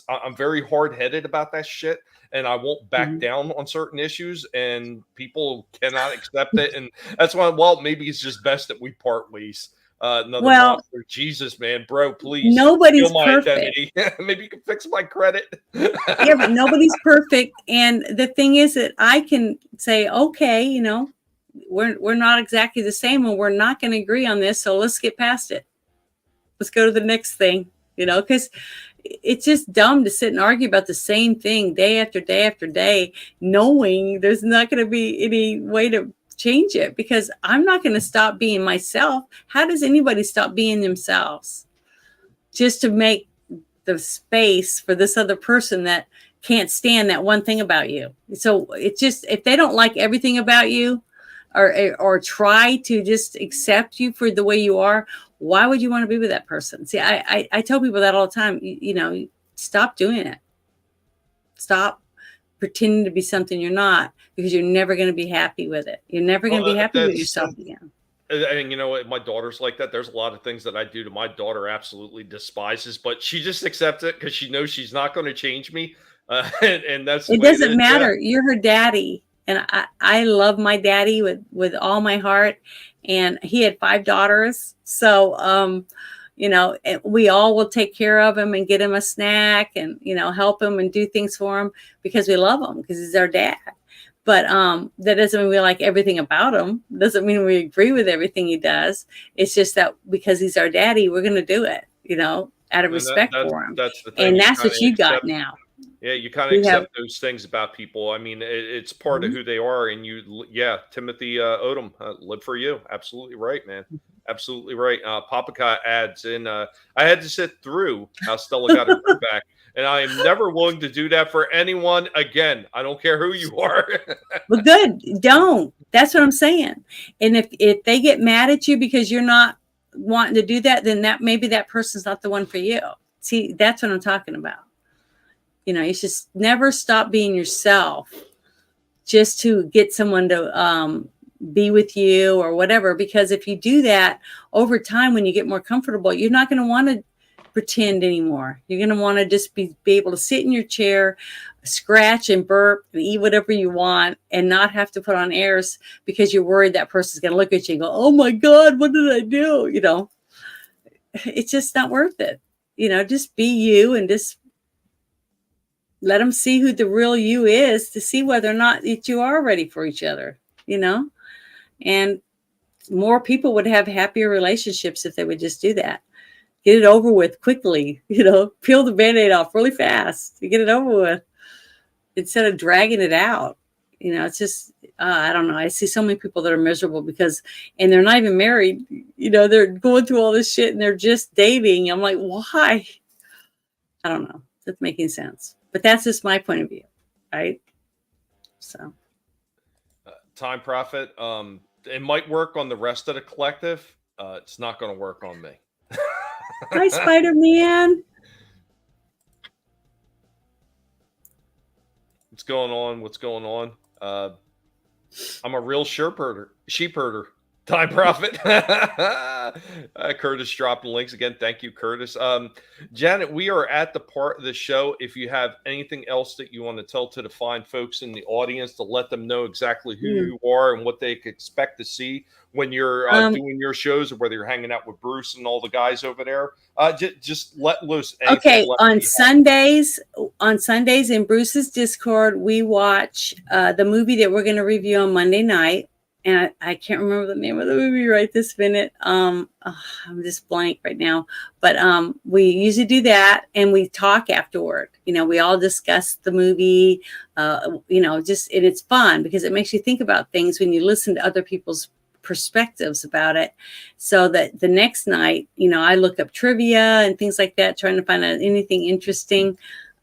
I'm very hard headed about that shit. And I won't back Mhm. down on certain issues, and people cannot accept it. And that's why, well, maybe it's just best that we part ways. Another Well, monster. Jesus, man, bro, please steal nobody's my perfect. identity. Maybe you can fix my credit. Yeah, but nobody's perfect. And the thing is that I can say, okay, you know, we're not exactly the same and we're not going to agree on this. So let's get past it. Let's go to the next thing, you know, because it's just dumb to sit and argue about the same thing day after day after day, knowing there's not going to be any way to change it, because I'm not going to stop being myself. How does anybody stop being themselves just to make the space for this other person that can't stand that one thing about you? So it's just, if they don't like everything about you, or try to just accept you for the way you are, why would you want to be with that person? See, I tell people that all the time. You know, stop doing it. Stop pretending to be something you're not, because you're never going to be happy with it. You're never going to be happy with yourself again. And you know what? My daughter's like that. There's a lot of things that I do to my daughter absolutely despises, but she just accepts it because she knows she's not going to change me. And that's the It way it doesn't is. Yeah. matter. You're her daddy. And I love my daddy with all my heart. And he had 5 daughters. So, you know, we all will take care of him and get him a snack and, you know, help him and do things for him because we love him, because he's our dad. But that doesn't mean we like everything about him. Doesn't mean we agree with everything he does. It's just that because he's our daddy, we're going to do it, out of respect for him. That's the thing. And that's what you got now. Yeah, you kind of accept those things about people. I mean, it's part of who they are. And Timothy Odom, live for you. Absolutely right, man. Absolutely right. Papakai adds in, I had to sit through how Stella got her group back. And I am never willing to do that for anyone again. I don't care who you are. Well, good. Don't. That's what I'm saying. And if they get mad at you because you're not wanting to do that, then maybe that person's not the one for you. See, that's what I'm talking about. You should never stop being yourself just to get someone to be with you or whatever. Because if you do that over time, when you get more comfortable, you're not going to want to pretend anymore. You're going to want to just be able to sit in your chair, scratch and burp and eat whatever you want and not have to put on airs because you're worried that person's going to look at you and go, oh my God, what did I do? It's just not worth it. Just be you and just let them see who the real you is to see whether or not that you are ready for each other, and more people would have happier relationships if they would just do that. Get it over with quickly, peel the Band-Aid off really fast to get it over with instead of dragging it out. It's just, I don't know. I see so many people that are miserable and they're not even married. They're going through all this shit and they're just dating. I'm like, why? I don't know. That's making sense. But that's just my point of view, right? So. Time Prophet, it might work on the rest of the collective. It's not going to work on me. Hi, Spider-Man. What's going on? I'm a real sheep herder. Time Prophet. Curtis dropping links again. Thank you, Curtis. Janet, we are at the part of the show. If you have anything else that you want to tell to the fine folks in the audience to let them know exactly who you are and what they can expect to see when you're doing your shows, or whether you're hanging out with Bruce and all the guys over there, just let loose. Okay, on Sundays in Bruce's Discord, we watch the movie that we're going to review on Monday night. And I can't remember the name of the movie right this minute. I'm just blank right now. But we usually do that, and we talk afterward. We all discuss the movie. And it's fun because it makes you think about things when you listen to other people's perspectives about it. So that the next night, I look up trivia and things like that, trying to find out anything interesting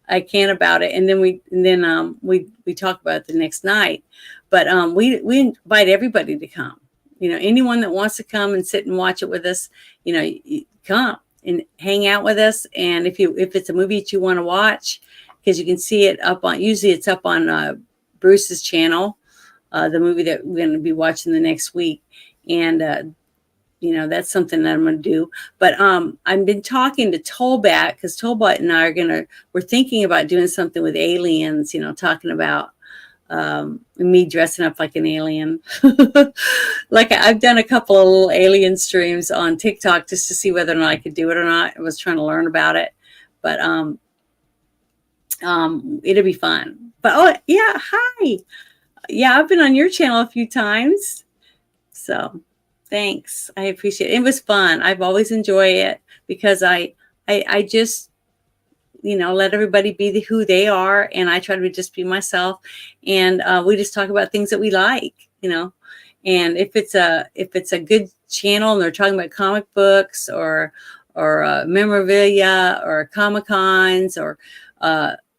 I can about it, and then we talk about it the next night. But we invite everybody to come. Anyone that wants to come and sit and watch it with us, come and hang out with us. And if it's a movie that you want to watch, because you can see it usually it's up on Bruce's channel, the movie that we're going to be watching the next week, and that's something that I'm going to do. But I've been talking to Tolbat, because Tolbat and I we're thinking about doing something with aliens, talking about me dressing up like an alien. Like I've done a couple of little alien streams on TikTok just to see whether or not I could do it or not. I was trying to learn about it, but it'll be fun. But hi. Yeah, I've been on your channel a few times. So thanks. I appreciate it. It was fun. I've always enjoyed it because I just let everybody be who they are, and I try to just be myself, and we just talk about things that we like, and if it's a good channel and they're talking about comic books or memorabilia or Comic-Cons or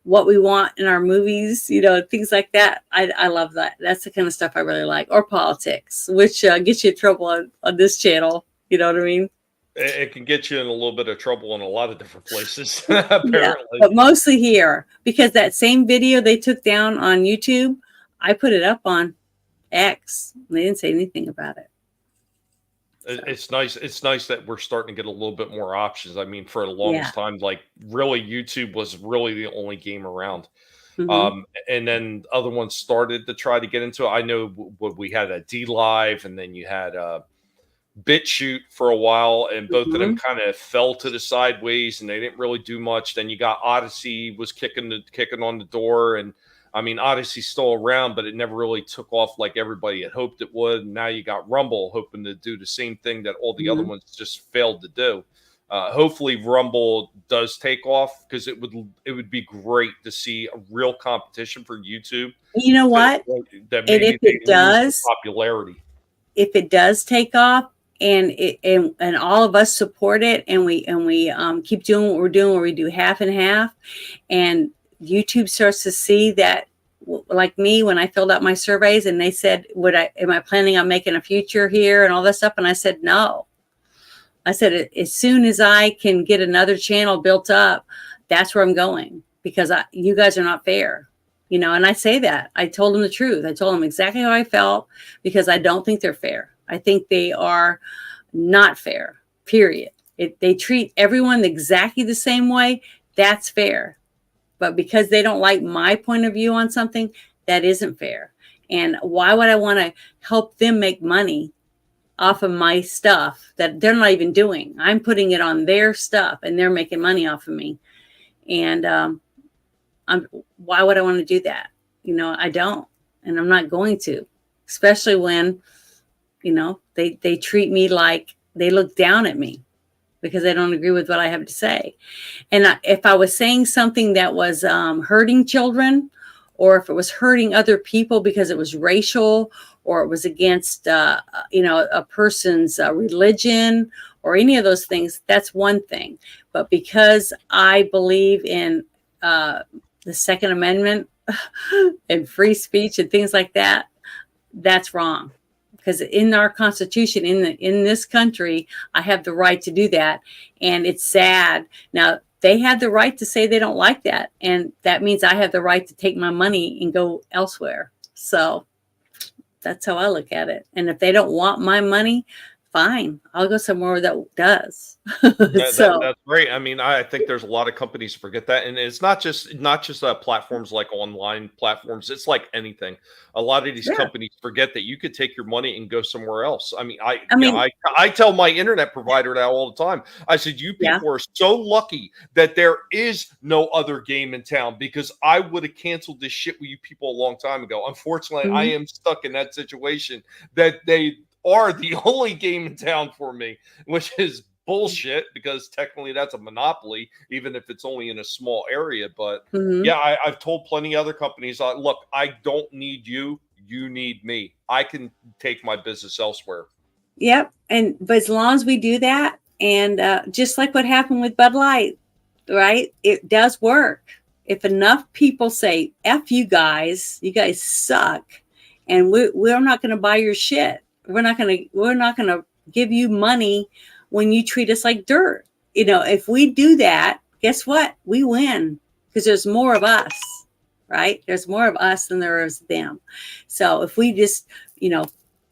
what we want in our movies, things like that. I love that. That's the kind of stuff I really like. Or politics, which gets you in trouble on this channel. You know what I mean? It can get you in a little bit of trouble in a lot of different places, apparently. Yeah, but mostly here, because that same video they took down on YouTube, I put it up on X. They didn't say anything about it. It's nice. It's nice that we're starting to get a little bit more options. I mean, for the longest time, like really YouTube was really the only game around. Mm-hmm. And then other ones started to try to get into it. I know we had a D Live, and then you had BitChute for a while, and both of them kind of fell to the sideways, and they didn't really do much. Then you got Odyssey was kicking on the door, and I mean, Odyssey's still around, but it never really took off like everybody had hoped it would. And now you got Rumble hoping to do the same thing that all the other ones just failed to do. Hopefully Rumble does take off, because it would be great to see a real competition for YouTube. You know what? That And if it does, popularity. If it does take off, and all of us support it, and we keep doing what we're doing, where we do half and half, and YouTube starts to see that, like me, when I filled out my surveys and they said, am I planning on making a future here and all this stuff? And I said, no. I said, as soon as I can get another channel built up, that's where I'm going, because you guys are not fair, you know. And I say that. I told them the truth. I told them exactly how I felt, because I don't think they're fair. I think they are not fair, period. They treat everyone exactly the same way. That's fair. But because they don't like my point of view on something, that isn't fair. And why would I want to help them make money off of my stuff that they're not even doing? I'm putting it on their stuff and they're making money off of me. And why would I want to do that? You know, I don't. And I'm not going to, especially when, you know, they treat me like they look down at me because they don't agree with what I have to say. And if I was saying something that was hurting children, or if it was hurting other people because it was racial, or it was against, you know, a person's religion, or any of those things, that's one thing. But because I believe in the Second Amendment and free speech and things like that, that's wrong. Because in our Constitution, in this country, I have the right to do that. And it's sad. Now, they have the right to say they don't like that. And that means I have the right to take my money and go elsewhere. So that's how I look at it. And if they don't want my money, fine, I'll go somewhere that does. That's great. I mean, I think there's a lot of companies forget that, and it's not just platforms like online platforms. It's like anything. A lot of these companies forget that you could take your money and go somewhere else. I mean, I tell my internet provider that all the time. I said, you people are so lucky that there is no other game in town, because I would have canceled this shit with you people a long time ago. Unfortunately, I am stuck in that situation that they are the only game in town for me, which is bullshit, because technically that's a monopoly, even if it's only in a small area. But yeah, I've told plenty of other companies, look, I don't need you. You need me. I can take my business elsewhere. Yep. But as long as we do that, and just like what happened with Bud Light, right? It does work. If enough people say, F you guys suck, and we're not going to buy your shit. We're not going to give you money when you treat us like dirt. You know, if we do that, guess what? We win, because there's more of us, right? There's more of us than there is them. So if we just, you know,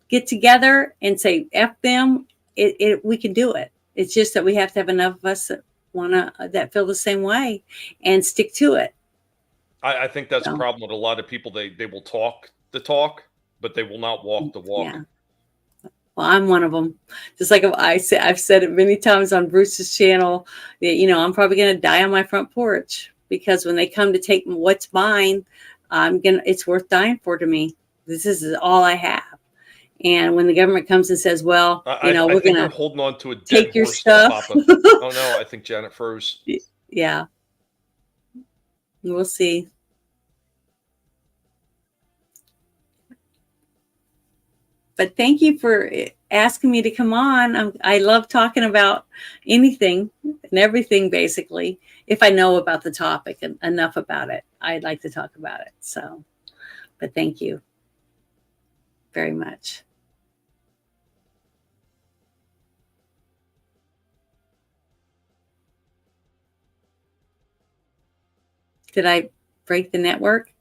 get together and say F them, we can do it. It's just that we have to have enough of us that feel the same way and stick to it. I think that's a problem with a lot of people. They will talk the talk, but they will not walk the walk. Yeah. Well, I'm one of them. Just like I've said it many times on Bruce's channel, you know, I'm probably going to die on my front porch, because when they come to take what's mine, it's worth dying for to me. This is all I have. And when the government comes and says, well, you know, we're going to holding on to a dead take your horse, stuff. Oh no, I think Janet froze. Yeah. We'll see. But thank you for asking me to come on. I love talking about anything and everything, basically. If I know about the topic and enough about it, I'd like to talk about it. So, but thank you very much. Did I break the network?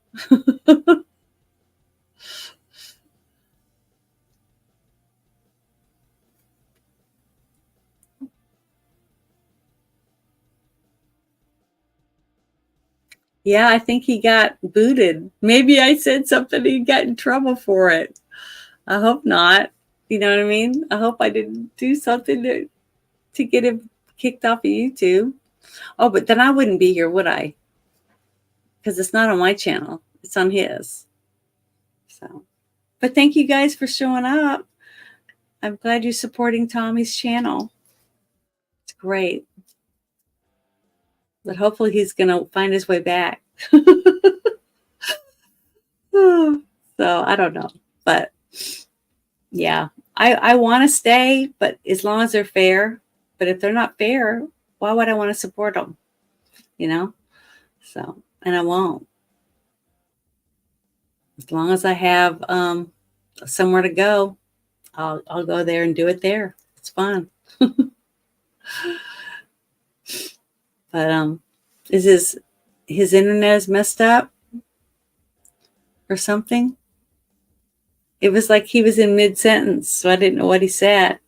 Yeah, I think he got booted. Maybe I said something, he got in trouble for it. I hope not. You know what I mean? I hope I didn't do something to get him kicked off of YouTube. Oh, but then I wouldn't be here, would I? Because it's not on my channel. It's on his. So, but thank you guys for showing up. I'm glad you're supporting Tommy's channel. It's great. But hopefully he's going to find his way back. So I don't know. But yeah, I want to stay, but as long as they're fair. But if they're not fair, why would I want to support them? You know? So, and I won't. As long as I have somewhere to go, I'll go there and do it there. It's fun. But is his internet is messed up or something? It was like he was in mid-sentence, so I didn't know what he said.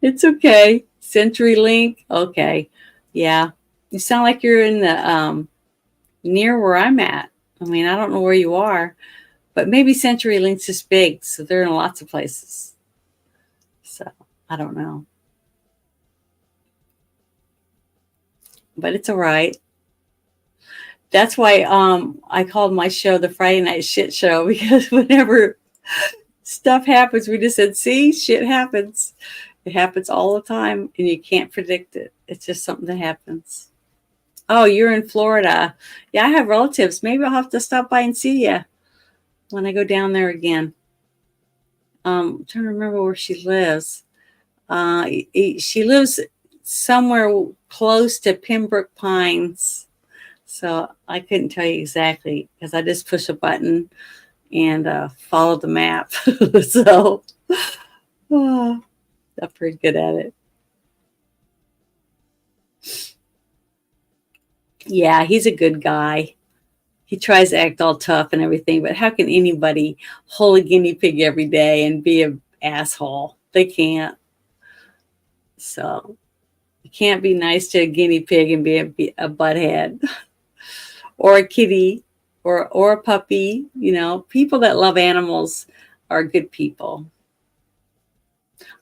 It's okay. CenturyLink. Okay. Yeah. You sound like you're in the near where I'm at. I mean, I don't know where you are, but maybe CenturyLink's just big, so they're in lots of places. So I don't know. But it's all right. That's why I called my show the Friday Night Shit Show, because whenever stuff happens, we just said, see, shit happens. It happens all the time, and you can't predict it. It's just something that happens. Oh, you're in Florida. Yeah, I have relatives. Maybe I'll have to stop by and see you when I go down there again. I'm trying to remember where she lives. She lives somewhere close to Pembroke Pines. So I couldn't tell you exactly because I just push a button and follow the map. So I'm pretty good at it. Yeah, he's a good guy. He tries to act all tough and everything, but how can anybody hold a guinea pig every day and be an asshole? They can't. So you can't be nice to a guinea pig and be a butthead. Or a kitty or a puppy. You know, people that love animals are good people.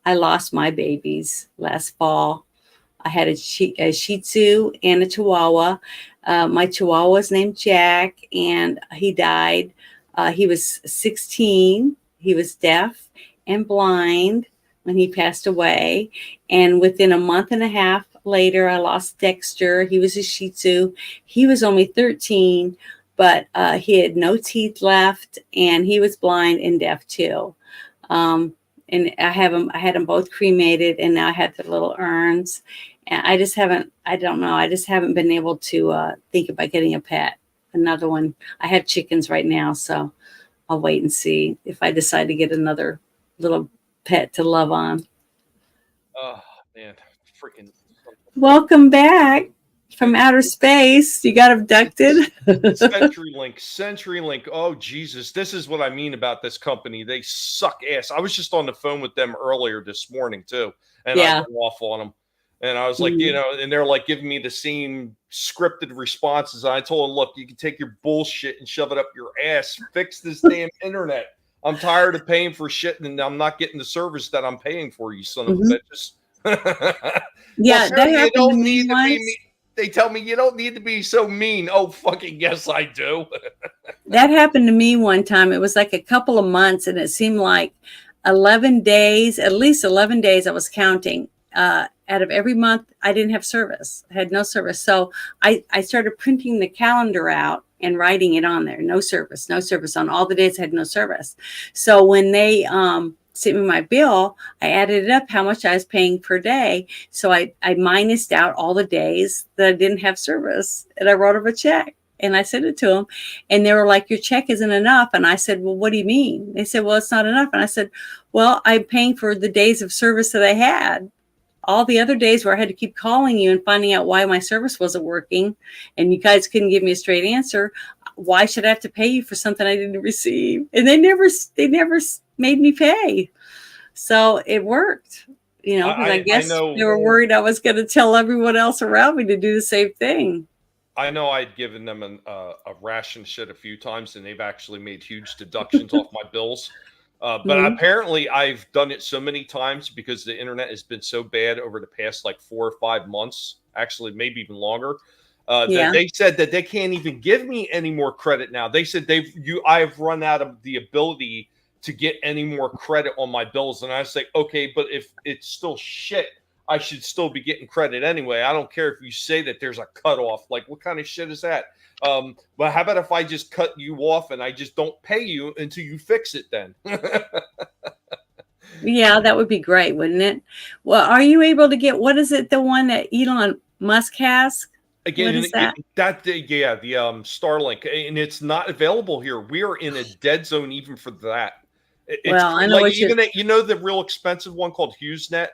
I lost my babies last fall. I had a Shih Tzu and a Chihuahua. My Chihuahua was named Jack, and he died. He was 16. He was deaf and blind when he passed away. And within a month and a half later, I lost Dexter. He was a Shih Tzu. He was only 13, but he had no teeth left, and he was blind and deaf too. And I had them both cremated, and now I have the little urns. And I don't know. I just haven't been able to think about getting a pet, another one. I have chickens right now, so I'll wait and see if I decide to get another little pet to love on. Oh, man. Freaking. Welcome back from outer space. You got abducted. CenturyLink. Oh, Jesus. This is what I mean about this company. They suck ass. I was just on the phone with them earlier this morning, too. And I went off on them. And I was like, you know, and they're like giving me the same scripted responses. I told them, look, you can take your bullshit and shove it up your ass. Fix this damn internet. I'm tired of paying for shit, and I'm not getting the service that I'm paying for, you son of bitches. Yeah, well, you don't need to be mean. They tell me you don't need to be so mean. Oh, fucking yes, I do. That happened to me one time. It was like a couple of months, and it seemed like 11 days, at least 11 days I was counting. Out of every month, I didn't have service. I had no service. So I started printing the calendar out and writing it on there. No service on all the days I had no service. So when they sent me my bill, I added it up how much I was paying per day. So I minused out all the days that I didn't have service, and I wrote them a check. And I sent it to them, and they were like, your check isn't enough. And I said, well, what do you mean? They said, well, it's not enough. And I said, well, I'm paying for the days of service that I had. All the other days where I had to keep calling you and finding out why my service wasn't working, and you guys couldn't give me a straight answer. Why should I have to pay you for something I didn't receive? And they never made me pay. So it worked, because I guess they were worried I was going to tell everyone else around me to do the same thing. I know I'd given them a ration shit a few times, and they've actually made huge deductions off my bills. But Mhm. apparently, I've done it so many times because the internet has been so bad over the past like 4 or 5 months, actually, maybe even longer. That Yeah. they said that they can't even give me any more credit now. They said I've run out of the ability to get any more credit on my bills. And I say, okay, but if it's still shit, I should still be getting credit anyway. I don't care if you say that there's a cutoff. Like, what kind of shit is that? But how about if I just cut you off and I just don't pay you until you fix it then? Yeah, that would be great, wouldn't it? Well, are you able to get, what is it, the one that Elon Musk has? What Again, is that? yeah, the Starlink, and it's not available here. We are in a dead zone even for that. It's Well, I know like what even you know the real expensive one called HughesNet.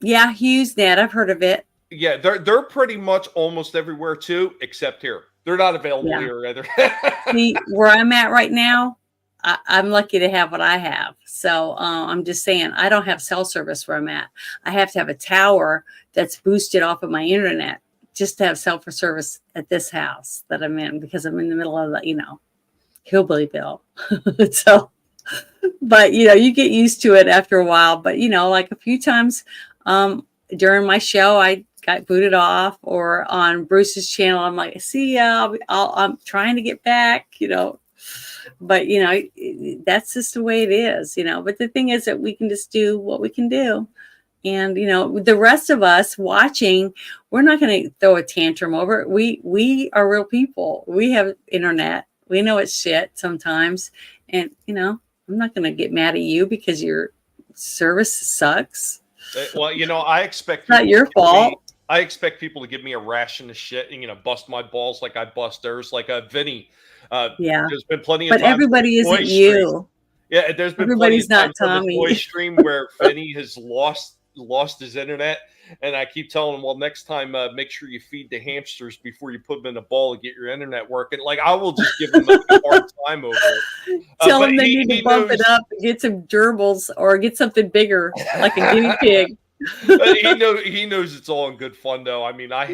yeah, HughesNet. I've heard of it. Yeah, they're pretty much almost everywhere too, except here. They're not available Yeah. here either. See, where I'm at right now, I'm lucky to have what I have. So I'm just saying, I don't have cell service where I'm at. I have to have a tower that's boosted off of my internet just to have cell for service at this house that I'm in, because I'm in the middle of the, Hillbillyville. So, but you get used to it after a while. But like a few times during my show, I got booted off, or on Bruce's channel, I'm like, see ya, I'm trying to get back, but that's just the way it is, but the thing is that we can just do what we can do. And the rest of us watching, we're not going to throw a tantrum over it. We are real people. We have internet. We know it's shit sometimes. And I'm not going to get mad at you because your service sucks. Well, I expect It's not your fault. I expect people to give me a ration of shit and bust my balls like I bust theirs, like Vinny. Yeah. There's been plenty of But times everybody on the isn't Boy stream. you. Yeah, there's been Everybody's plenty of not times on the Tommy. Boy stream where Vinny has lost his internet, and I keep telling him, well, next time make sure you feed the hamsters before you put them in a ball to get your internet working. Like, I will just give them a hard time over it. Tell But them they need to bump it up and get some gerbils or get something bigger, like a guinea pig. He knows it's all in good fun, though. I mean, I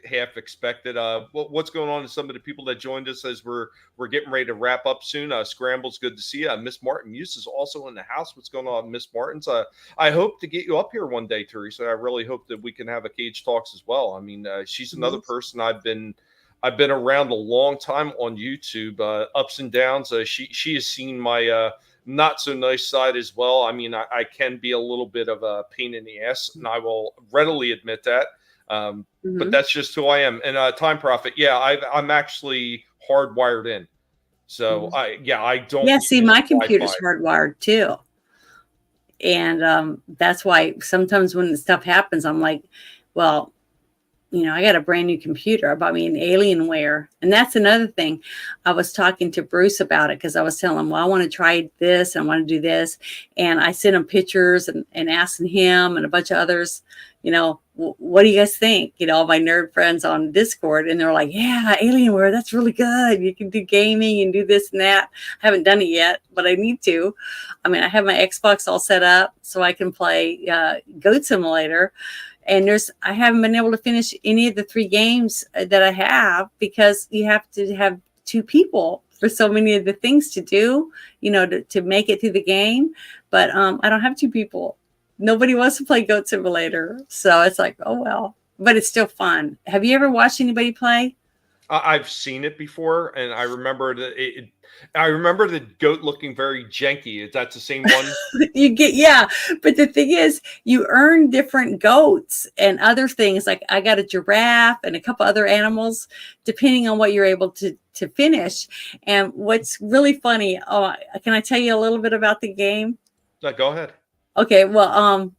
half expected. What's going on to some of the people that joined us as we're getting ready to wrap up soon? Scramble's good to see you. Miss Martin Muse is also in the house. What's going on, Miss Martin's? I hope to get you up here one day, Teresa. I really hope that we can have a Cage Talks as well. I mean, she's another person I've been around a long time on YouTube, ups and downs. She has seen my not so nice side as well. I mean, I can be a little bit of a pain in the ass, and I will readily admit that. But that's just who I am. And Time Prophet, yeah, I'm actually hardwired in. So I don't. Yeah, see, my computer's Wi-Fi. hardwired too. And that's why sometimes when stuff happens, I'm like, well, I got a brand new computer. I bought me an Alienware. And that's another thing. I was talking to Bruce about it because I was telling him, well, I want to try this. I want to do this. And I sent him pictures and asking him and a bunch of others, what do you guys think? My nerd friends on Discord. And they're like, yeah, Alienware, that's really good. You can do gaming and do this and that. I haven't done it yet, but I need to. I mean, I have my Xbox all set up so I can play Goat Simulator. And I haven't been able to finish any of the 3 games that I have because you have to have 2 people for so many of the things to do, to make it through the game. But I don't have 2 people. Nobody wants to play Goat Simulator. So it's like, oh, well, but it's still fun. Have you ever watched anybody play? I've seen it before, and I remember I remember the goat looking very janky. Is that the same one? Yeah. But the thing is, you earn different goats and other things. Like I got a giraffe and a couple other animals, depending on what you're able to finish. And what's really funny, can I tell you a little bit about the game? Go ahead. Okay. Well,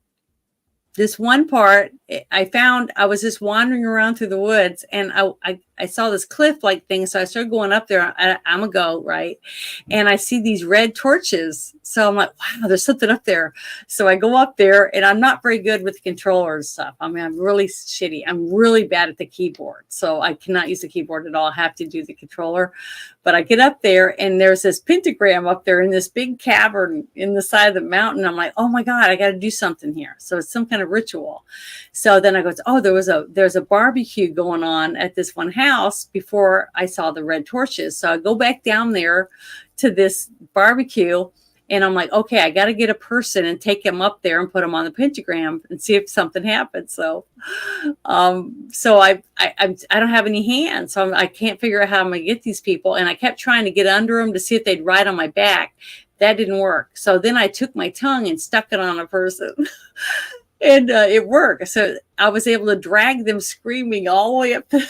this one part I found, I was just wandering around through the woods and I I saw this cliff like thing. So I started going up there. I'm a goat, right? And I see these red torches. So I'm like, wow, there's something up there. So I go up there, and I'm not very good with the controller and stuff. I mean, I'm really shitty. I'm really bad at the keyboard. So I cannot use the keyboard at all. I have to do the controller. But I get up there, and there's this pentagram up there in this big cavern in the side of the mountain. I'm like, oh my God, I got to do something here. So it's some kind of ritual. So then I go, oh, there's a barbecue going on at this one house before I saw the red torches. So I go back down there to this barbecue, and I'm like, okay, I got to get a person and take him up there and put him on the pentagram and see if something happens. So, I don't have any hands, so I can't figure out how I'm going to get these people. And I kept trying to get under them to see if they'd ride on my back. That didn't work. So then I took my tongue and stuck it on a person. And it worked. So I was able to drag them screaming all the way up to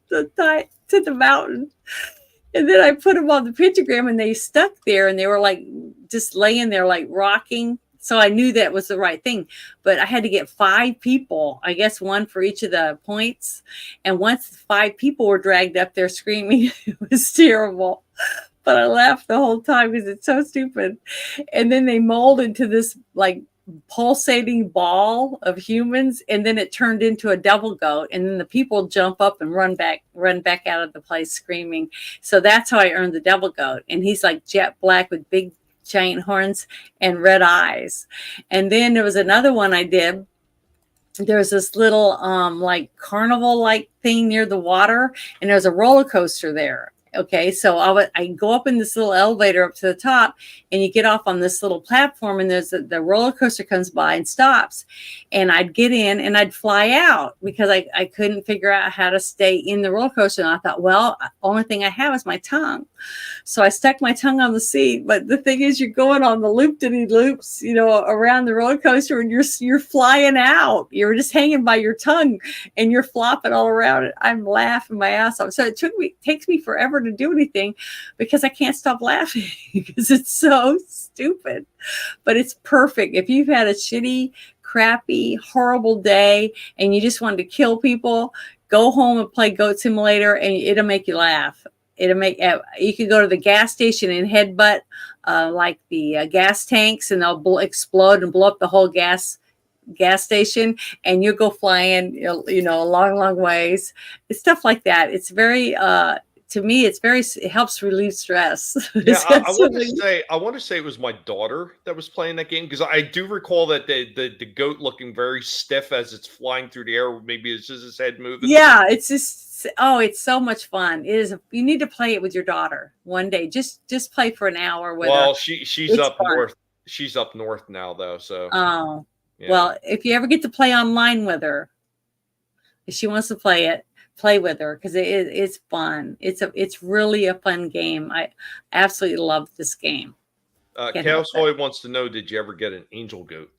the mountain. And then I put them on the pentagram, and they stuck there, and they were like just laying there like rocking. So I knew that was the right thing. But I had to get 5 people, I guess one for each of the points. And once 5 people were dragged up there screaming, it was terrible. But I laughed the whole time because it's so stupid. And then they molded into this like pulsating ball of humans, and then it turned into a devil goat, and then the people jump up and run back out of the place screaming. So that's how I earned the devil goat. And he's like jet black with big giant horns and red eyes. And then there was another one I did. There's this little like carnival like thing near the water, and there's a roller coaster there. Okay, so I go up in this little elevator up to the top, and you get off on this little platform, and there's the roller coaster comes by and stops, and I'd get in and I'd fly out because I couldn't figure out how to stay in the roller coaster. And I thought, well, only thing I have is my tongue. So I stuck my tongue on the seat. But the thing is, you're going on the loop-de-loops, around the roller coaster, and you're flying out. You're just hanging by your tongue, and you're flopping all around it. I'm laughing my ass off. So it takes me forever to do anything because I can't stop laughing because it's so stupid. But it's perfect. If you've had a shitty, crappy, horrible day and you just wanted to kill people, go home and play Goat Simulator, and it'll make you laugh. You can go to the gas station and headbutt like the gas tanks, and they'll explode and blow up the whole gas station, and you'll go flying, a long ways. It's stuff like that. It's very to me, it helps relieve stress. Yeah, I want to say it was my daughter that was playing that game, because I do recall that the goat looking very stiff as it's flying through the air. Maybe it's just his head moving. Yeah, it's just it's so much fun. It is. You need to play it with your daughter one day. Just play for an hour with her. Well, she's up north. She's up north now though. So yeah. Well, if you ever get to play online with her, if she wants to play with her, because it's fun. It's really a fun game. I absolutely love this game. Chaos Hoy wants to know, did you ever get an angel goat?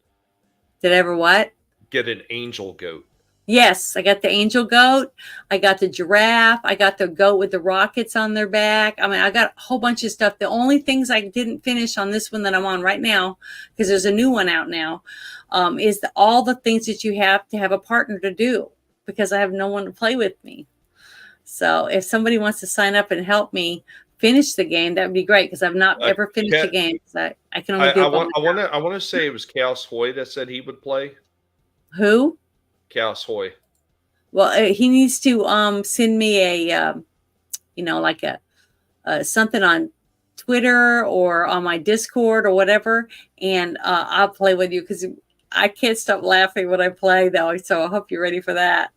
Did I ever what? Get an angel goat. Yes, I got the angel goat. I got the giraffe. I got the goat with the rockets on their back. I mean, I got a whole bunch of stuff. The only things I didn't finish on this one that I'm on right now, because there's a new one out now, is all the things that you have to have a partner to do, because I have no one to play with me. So if somebody wants to sign up and help me finish the game, that would be great, because I've not ever finished the game. I can only do it. I want to say it was Chaos Hoy that said he would play. Who? Chaos Hoy. Well, he needs to send me a something on Twitter or on my Discord or whatever, and I'll play with you, because I can't stop laughing when I play though. So I hope you're ready for that.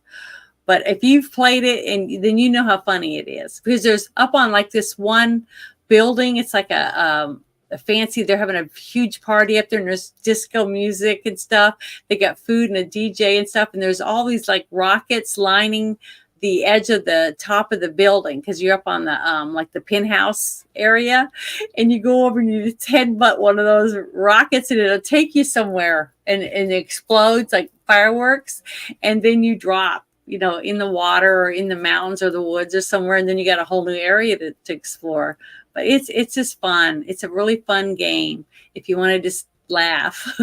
But if you've played it, and then you know how funny it is, because there's up on like this one building. It's like a fancy, they're having a huge party up there, and there's disco music and stuff. They got food and a DJ and stuff. And there's all these like rockets lining the edge of the top of the building, because you're up on the like the penthouse area, and you go over and you just headbutt one of those rockets, and it'll take you somewhere, and it explodes like fireworks, and then you drop in the water or in the mountains or the woods or somewhere, and then you got a whole new area to explore. But it's just fun. It's a really fun game if you want to just laugh,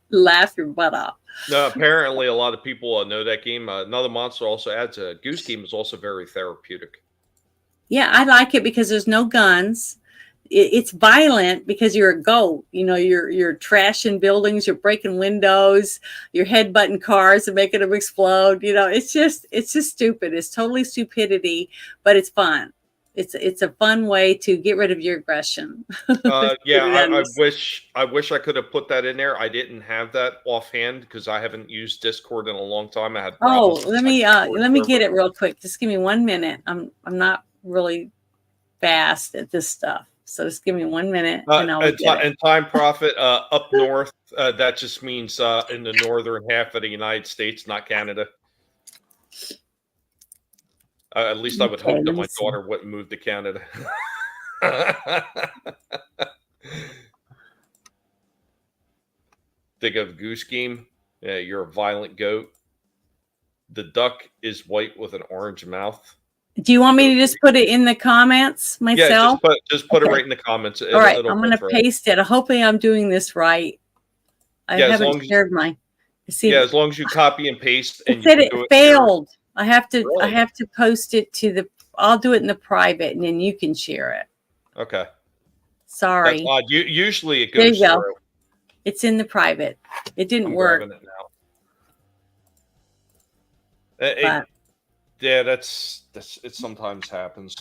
laugh your butt off. No, apparently a lot of people know that game. Another Monster also adds a Goose Game is also very therapeutic. Yeah, I like it because there's no guns. It's violent because you're a goat. You know, you're trashing buildings, you're breaking windows, you're headbutting cars and making them explode. You know, it's just stupid. It's totally stupidity, but it's fun. It's a fun way to get rid of your aggression. Yeah, I wish I could have put that in there. I didn't have that offhand because I haven't used Discord in a long time. I had problems let me get it real quick. Just give me 1 minute. I'm not really fast at this stuff. So just give me 1 minute and I'll get it. And Time Profit up north, that just means in the northern half of the United States, not Canada. At least I would hope that my daughter wouldn't move to Canada. Think of Goose Game. Yeah, you're a violent goat. The duck is white with an orange mouth. Do you want me to just put it in the comments myself? Yeah, just put it right in the comments. All right, I'm going to paste it. Hopefully I'm doing this right. I haven't shared my. See, as long as you copy and paste. And it said it failed. I have to post it to the. I'll do it in the private, and then you can share it. Okay. Sorry. That's odd. Usually it goes there you through. Go. It's in the private. It didn't work. It now. Yeah, that's it. Sometimes happens.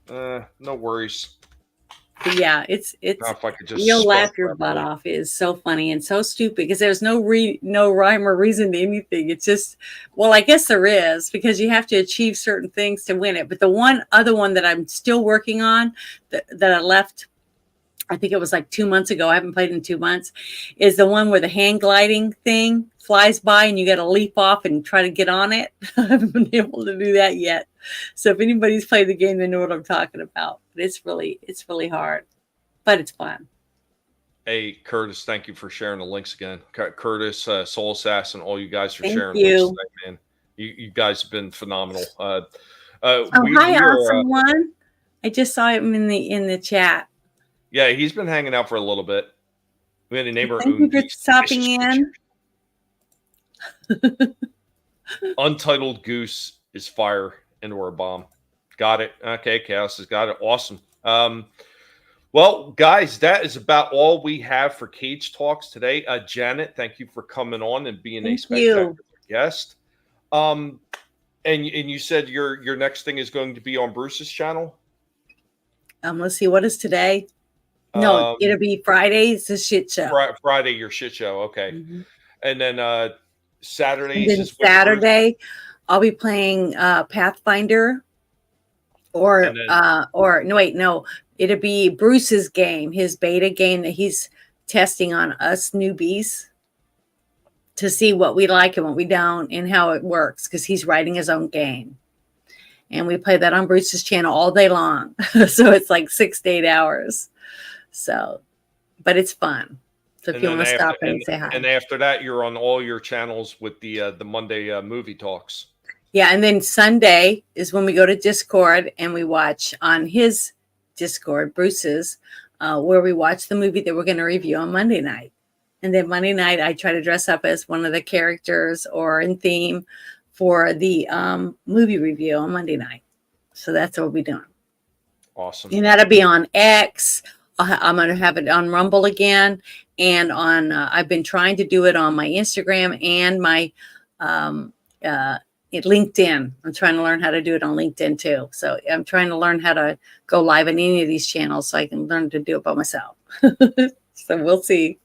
No worries. But yeah, it's you'll laugh your butt off. It is so funny and so stupid because there's no rhyme or reason to anything. It's just, well, I guess there is because you have to achieve certain things to win it. But the other one that I'm still working on that I left, I think it was like 2 months ago. I haven't played in 2 months. Is the one where the hang gliding thing flies by and you got to leap off and try to get on it. I haven't been able to do that yet. So if anybody's played the game, they know what I'm talking about. But it's really hard, but it's fun. Hey, Curtis, thank you for sharing the links again. Curtis, Soul Assassin, all you guys for sharing links today, man. You guys have been phenomenal. Hi, awesome one. I just saw him in the chat. Yeah, he's been hanging out for a little bit. We had a neighbor. Thank you for stopping in. Untitled Goose is fire and/or a bomb. Got it. Okay, Chaos has got it. Awesome. Well, guys, that is about all we have for Cage Talks today. Janet, thank you for coming on and being a spectacular guest. And you said your next thing is going to be on Bruce's channel. Let's see, what is today? No, it'll be Friday. It's a shit show. Friday, your shit show. Okay. Mm-hmm. And then Saturday. Saturday, I'll be playing Pathfinder. No, it'll be Bruce's game, his beta game that he's testing on us newbies to see what we like and what we don't and how it works because he's writing his own game. And we play that on Bruce's channel all day long. So it's like 6 to 8 hours. So, but it's fun. So if you want to stop and say hi. And after that, you're on all your channels with the Monday movie talks. Yeah, and then Sunday is when we go to Discord and we watch on his Discord, Bruce's, where we watch the movie that we're going to review on Monday night. And then Monday night, I try to dress up as one of the characters or in theme for the movie review on Monday night. So that's what we're doing. Awesome. And that'll be on X. I'm going to have it on Rumble again. And on, I've been trying to do it on my Instagram and my LinkedIn. I'm trying to learn how to do it on LinkedIn too. So I'm trying to learn how to go live on any of these channels so I can learn to do it by myself. So we'll see.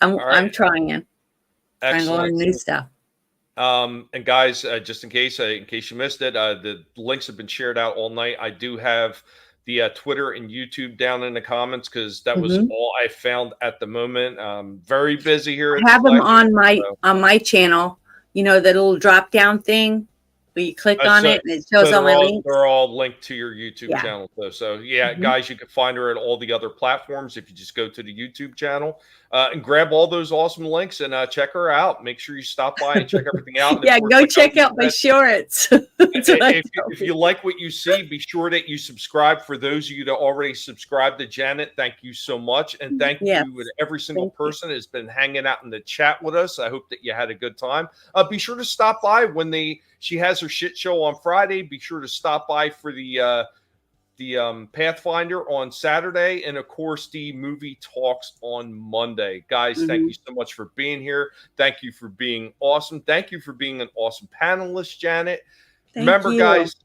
I'm trying to learn new stuff. And guys, just in case you missed it, the links have been shared out all night. I do have the Twitter and YouTube down in the comments because that was all I found at the moment. Very busy here. I have them on my channel. You know, that little drop down thing where you click on it and it shows all my links. They're all linked to your YouTube channel. So guys, you can find her at all the other platforms if you just go to the YouTube channel and grab all those awesome links and check her out. Make sure you stop by and check everything out. Go check out my shorts. And That's what I if you like what you see, be sure that you subscribe. For those of you that already subscribed to Janet, thank you so much. And thank you to every single person that's been hanging out in the chat with us. I hope that you had a good time. Be sure to stop by when she has her shit show on Friday. Be sure to stop by for the Pathfinder on Saturday, and of course the movie talks on Monday. Guys, thank you so much for being here. Thank you for being awesome. Thank you for being an awesome panelist, Janet. Remember, guys,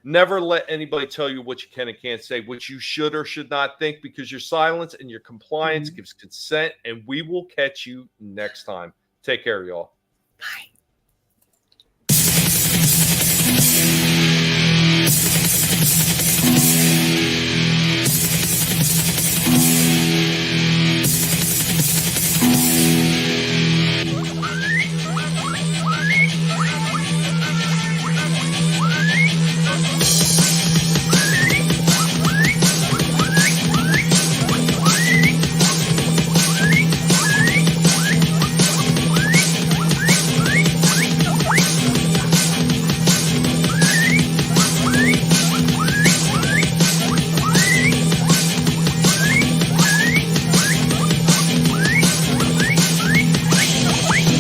never let anybody tell you what you can and can't say, what you should or should not think, because your silence and your compliance gives consent, and we will catch you next time. Take care, y'all. Bye.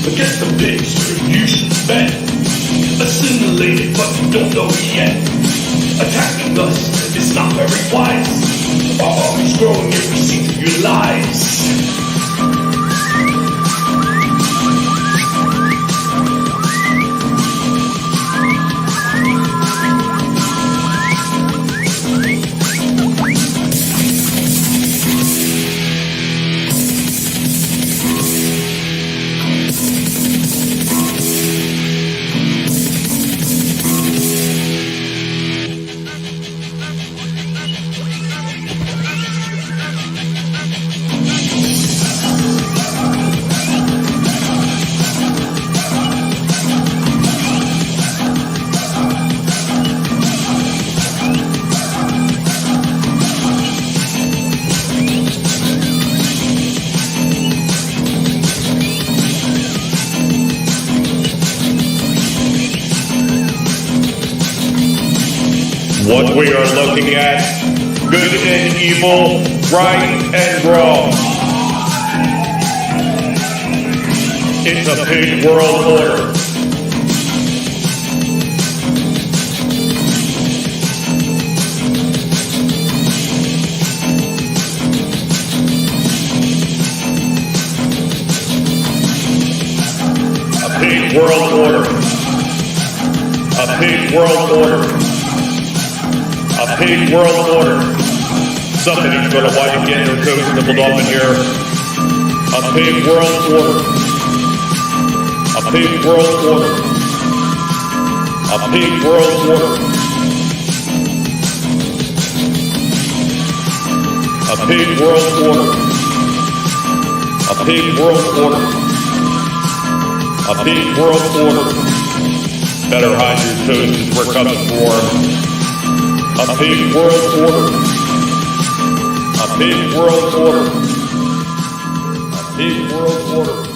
Forget the big string you should spend. Assimilated, but you don't know it yet. Attacking us is not very wise. Our army's growing if we see through your lies. What we are looking at, good and evil, right and wrong. It's a big world order. A big world order. A big world order. A big world order. Somebody's going to wipe to get their toes nibbled off in here. A big world order. A big world order. A big world order. A big world order. A big world order. A big world order. Better hide your toes as we're coming for them. A big world order. A big world order. A big world order.